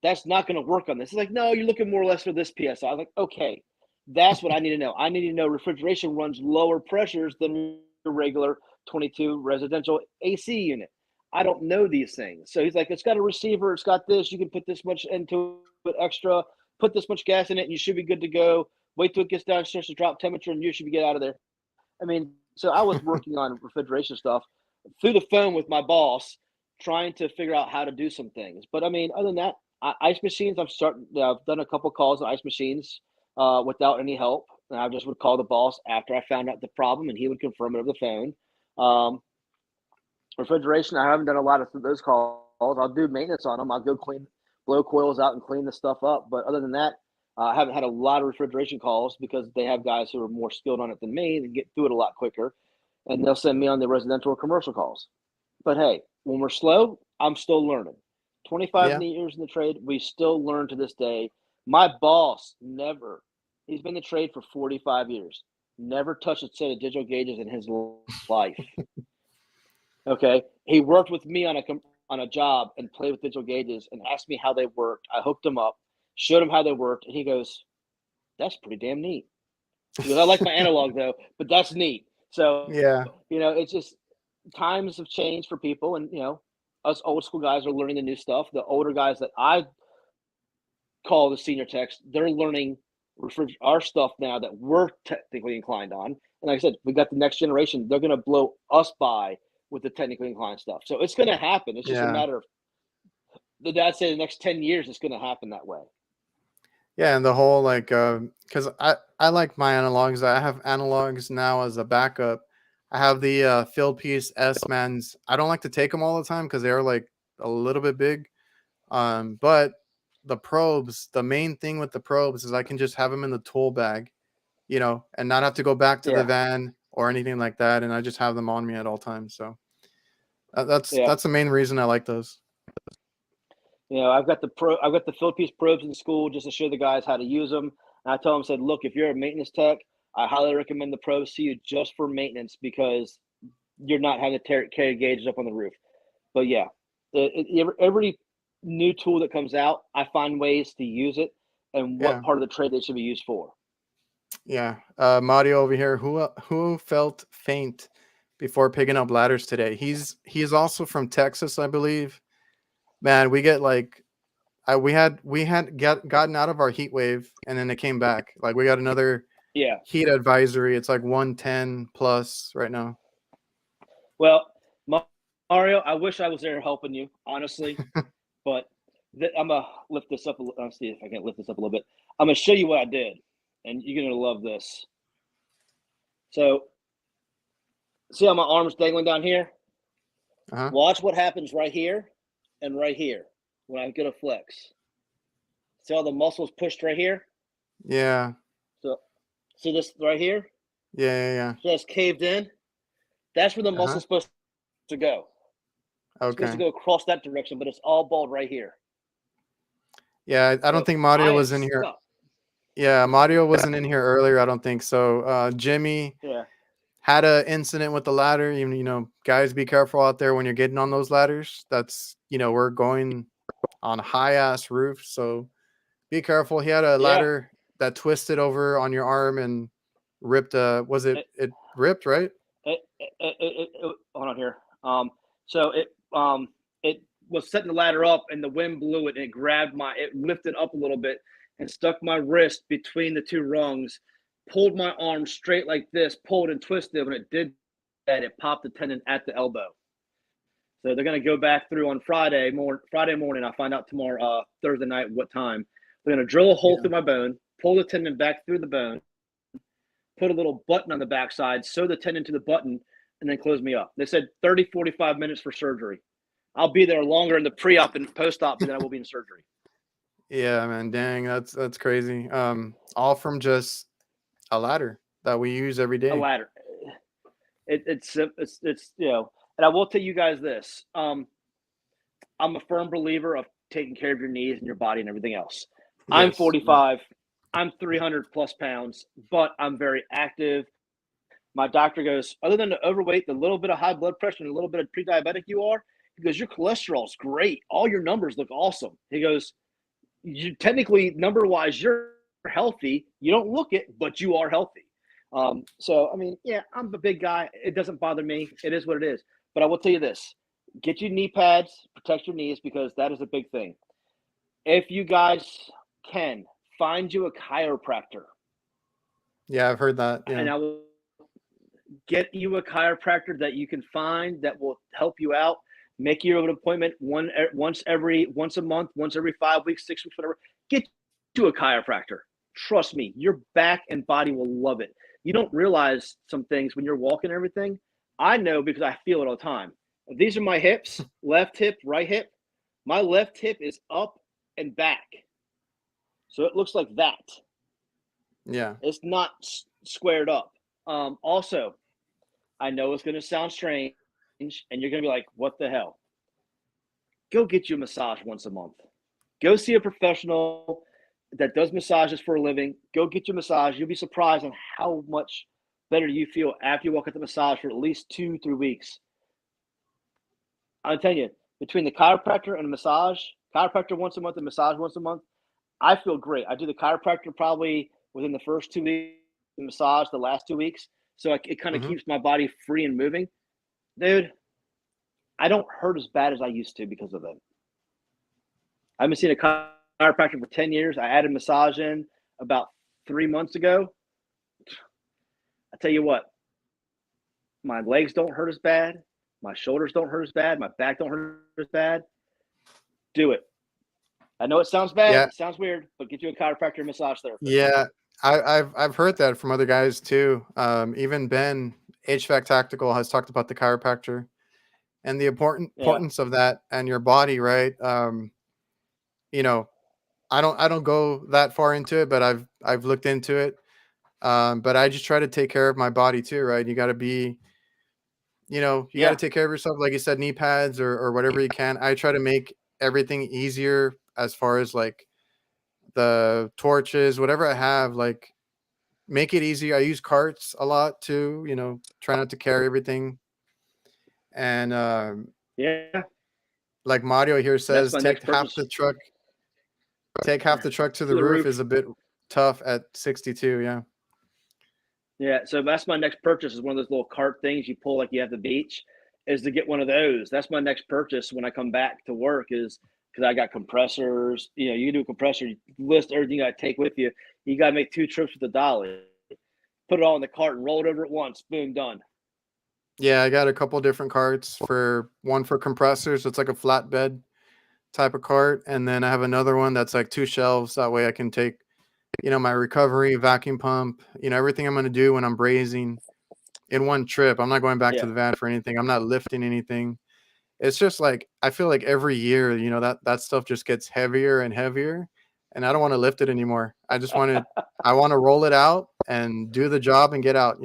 That's not going to work on this. He's like, no, you're looking more or less for this psi. I'm like, okay, that's what I need to know. I need to know refrigeration runs lower pressures than your regular 22 residential AC unit. I don't know these things. So he's like, it's got a receiver, it's got this, you can put this much into it extra, put this much gas in it, and you should be good to go. Wait till it gets down, starts to drop temperature, and you should be get out of there. I mean, so I was working on refrigeration stuff through the phone with my boss, trying to figure out how to do some things. But I mean, other than that, ice machines, I've done a couple calls on ice machines without any help. And I just would call the boss after I found out the problem, and he would confirm it over the phone. Refrigeration, I haven't done a lot of those calls. I'll do maintenance on them. I'll go blow coils out and clean the stuff up. But other than that, I haven't had a lot of refrigeration calls because they have guys who are more skilled on it than me and get through it a lot quicker. And they'll send me on the residential or commercial calls. But hey, when we're slow, I'm still learning. 25 years in the trade, we still learn to this day. My boss he's been in the trade for 45 years, never touched a set of digital gauges in his life. Okay, he worked with me on a job and played with digital gauges and asked me how they worked. I hooked him up, showed him how they worked, and he goes, "That's pretty damn neat." He goes, "I like my analog though, but that's neat." So, Yeah. it's just times have changed for people, and us old school guys are learning the new stuff. The older guys that I call the senior techs, they're learning our stuff now that we're technically inclined on. And like I said, we got the next generation. They're going to blow us by with the technically inclined stuff. So it's going to happen. It's just a Yeah. matter of the dad said the next 10 years it's going to happen that way. Yeah, and the whole like, because I like my analogs. I have analogs now as a backup. I have the field piece S mans. I don't like to take them all the time because they're like a little bit big. But the probes, the main thing with the probes is I can just have them in the tool bag, and not have to go back to the Yeah. van or anything like that. And I just have them on me at all times. So that's Yeah. the main reason I like those. I've got the field piece probes in school just to show the guys how to use them. And I tell them, said, look, if you're a maintenance tech, I highly recommend the probes to you just for maintenance because you're not having to carry gauges up on the roof. But yeah, every new tool that comes out, I find ways to use it and what Yeah. part of the trade they should be used for. Yeah. Mario over here, who felt faint before picking up ladders today? He's also from Texas, I believe. Man, we get like we had gotten out of our heat wave and then it came back. Like we got another heat advisory. It's like 110 plus right now. Well, Mario, I wish I was there helping you, honestly, but I'm gonna lift this up. Let's see if I can lift this up a little bit. I'm gonna show you what I did, and you're gonna love this. So, see how my arm's dangling down here? Uh-huh. Watch what happens right here and right here when I get a flex. See how the muscles pushed right here? Yeah. So, see this right here? Yeah. So that's caved in. That's where the muscle's supposed to go. Okay. It's supposed to go across that direction, but it's all balled right here. Yeah, I don't think Mario was in here. Yeah, Mario wasn't in here earlier. I don't think so. Jimmy had an incident with the ladder. Guys, be careful out there when you're getting on those ladders. That's we're going on high ass roofs, so be careful. He had a ladder that twisted over on your arm and ripped. Was it ripped, right? Hold on here. So it was setting the ladder up, and the wind blew it, and it lifted up a little bit and stuck my wrist between the two rungs, pulled my arm straight like this, pulled and twisted. When it did that, it popped the tendon at the elbow. So they're going to go back through on Friday morning. I'll find out tomorrow, Thursday night, what time. They're going to drill a hole through my bone, pull the tendon back through the bone, put a little button on the backside, sew the tendon to the button, and then close me up. They said 30, 45 minutes for surgery. I'll be there longer in the pre-op and post-op than I will be in surgery. Yeah, man. Dang, that's crazy. All from just a ladder that we use every day. A ladder. It's and I will tell you guys this. I'm a firm believer of taking care of your knees and your body and everything else. Yes, I'm 45. I'm 300 plus pounds, but I'm very active. My doctor goes, other than the overweight, the little bit of high blood pressure and a little bit of pre-diabetic you are, he goes, your cholesterol's great. All your numbers look awesome. He goes, you technically, number-wise, you're healthy. You don't look it, but you are healthy. So, I mean, yeah, I'm a big guy. It doesn't bother me. It is what it is. But I will tell you this. Get your knee pads, protect your knees, because that is a big thing. If you guys can, find you a chiropractor. Yeah, I've heard that. Yeah. And I will get you a chiropractor that you can find that will help you out. Make your own appointment once a month, once every 5 weeks, 6 weeks, whatever. Get to a chiropractor. Trust me, your back and body will love it. You don't realize some things when you're walking and everything. I know because I feel it all the time. These are my hips, left hip, right hip. My left hip is up and back. So it looks like that. Yeah. It's not squared up. Also, I know it's going to sound strange, and you're going to be like, what the hell? Go get you a massage once a month. Go see a professional that does massages for a living. Go get your massage. You'll be surprised on how much better you feel after you walk at the massage for at least 2-3 weeks. I'm telling you, between the chiropractor and the massage, chiropractor once a month and massage once a month, I feel great. I do the chiropractor probably within the first 2 weeks, the massage the last 2 weeks. so it kind of Mhm. keeps my body free and moving. Dude, I don't hurt as bad as I used to because of it. I haven't seen a chiropractor for 10 years. I added massage in about 3 months ago. I tell you what, my legs don't hurt as bad. My shoulders don't hurt as bad. My back don't hurt as bad. Do it. I know it sounds bad. Yeah. It sounds weird, but get you a chiropractor massage therapist. Yeah. I've heard that from other guys too. Even Ben, HVAC Tactical, has talked about the chiropractor and the Yeah. importance of that and your body, right? You know, I don't go that far into it, but I've looked into it. But I just try to take care of my body too, right? You got to be, you got to Yeah. take care of yourself, like you said, knee pads or whatever you can. I try to make everything easier as far as like the torches, whatever I have, like make it easy. I use carts a lot too, try not to carry everything. And Yeah. like Mario here That's says, my next purchase take half the truck to to the the roof roof. is a bit tough at 62. Yeah. Yeah. So that's my next purchase is one of those little cart things you pull like you have the beach, is to get one of those. That's my next purchase when I come back to work, is because I got compressors. You can do a compressor, you list everything you got to take with you. You got to make 2 trips with the dolly. Put it all in the cart and roll it over at once. Boom, done. Yeah, I got a couple different carts, for one for compressors. It's like a flatbed type of cart. And then I have another one that's like 2 shelves. That way I can take, my recovery, vacuum pump, everything I'm going to do when I'm brazing in one trip. I'm not going back to Yeah. the van for anything. I'm not lifting anything. It's just like, I feel like every year, that stuff just gets heavier and heavier, and I don't want to lift it anymore. I want to roll it out and do the job and get out.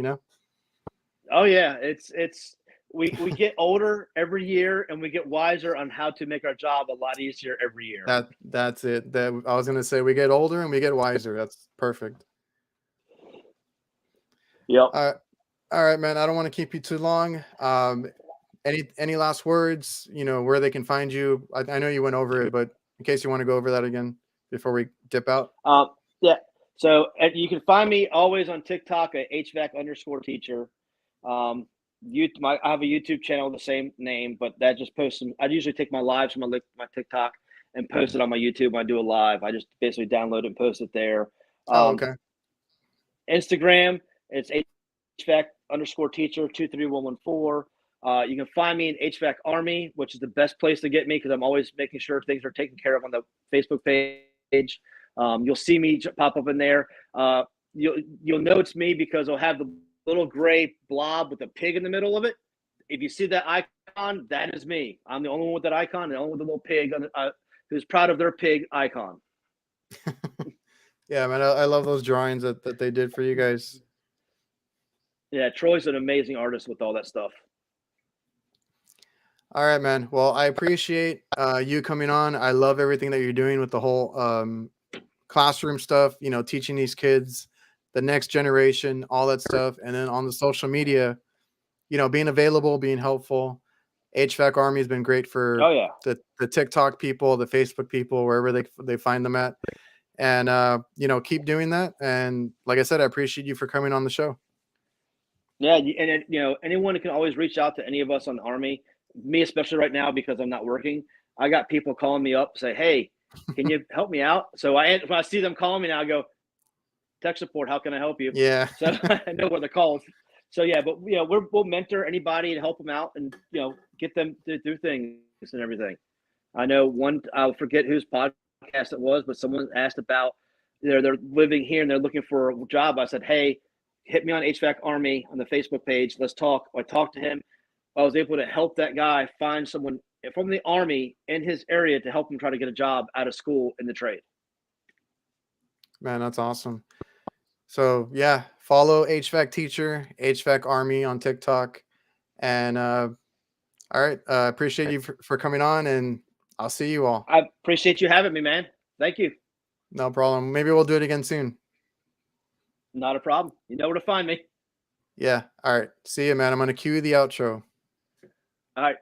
Oh yeah, it's we get older every year and we get wiser on how to make our job a lot easier every year. That's it. That I was gonna say, we get older and we get wiser. That's perfect. Yep. All right, man. I don't want to keep you too long. Any last words? Where they can find you. I know you went over it, but in case you want to go over that again before we dip out. Yeah. So you can find me always on TikTok at HVAC_teacher. I have a YouTube channel the same name, but that just posts some. I usually take my lives from my TikTok and post it on my YouTube when I do a live. I just basically download it and post it there. Oh, okay. Instagram, it's HVAC_teacher 23114. You can find me in HVAC Army, which is the best place to get me because I'm always making sure things are taken care of on the Facebook page. You'll see me pop up in there. You'll know it's me because I'll have the little gray blob with a pig in the middle of it. If you see that icon, that is me. I'm the only one with that icon, the only one with the little pig who's proud of their pig icon. Yeah, man. I love those drawings that they did for you guys. Yeah, Troy's an amazing artist with all that stuff. All right, man. Well, I appreciate you coming on. I love everything that you're doing with the whole classroom stuff, teaching these kids, the next generation, all that stuff. And then on the social media, being available, being helpful. HVAC Army has been great for the TikTok people, the Facebook people, wherever they find them at. And, keep doing that. And like I said, I appreciate you for coming on the show. Yeah. And, anyone can always reach out to any of us on the Army, me, especially right now, because I'm not working. I got people calling me up, say, hey, can you help me out? So when I see them calling me now, I go, tech support, how can I help you? Yeah. So I know where they're called. So yeah, but we'll mentor anybody and help them out and get them to do things and everything. I know I'll forget whose podcast it was, but someone asked about they're living here and they're looking for a job. I said, hey, hit me on HVAC Army on the Facebook page. Let's talk. I talked to him. I was able to help that guy find someone from the Army in his area to help him try to get a job out of school in the trade. Man, that's awesome. So yeah, follow HVACteacher, HVAC Army on TikTok. And all right, appreciate you for coming on, and I'll see you all. I appreciate you having me, man. Thank you. No problem. Maybe we'll do it again soon. Not a problem. You know where to find me. Yeah. All right. See you, man. I'm going to cue the outro. All right.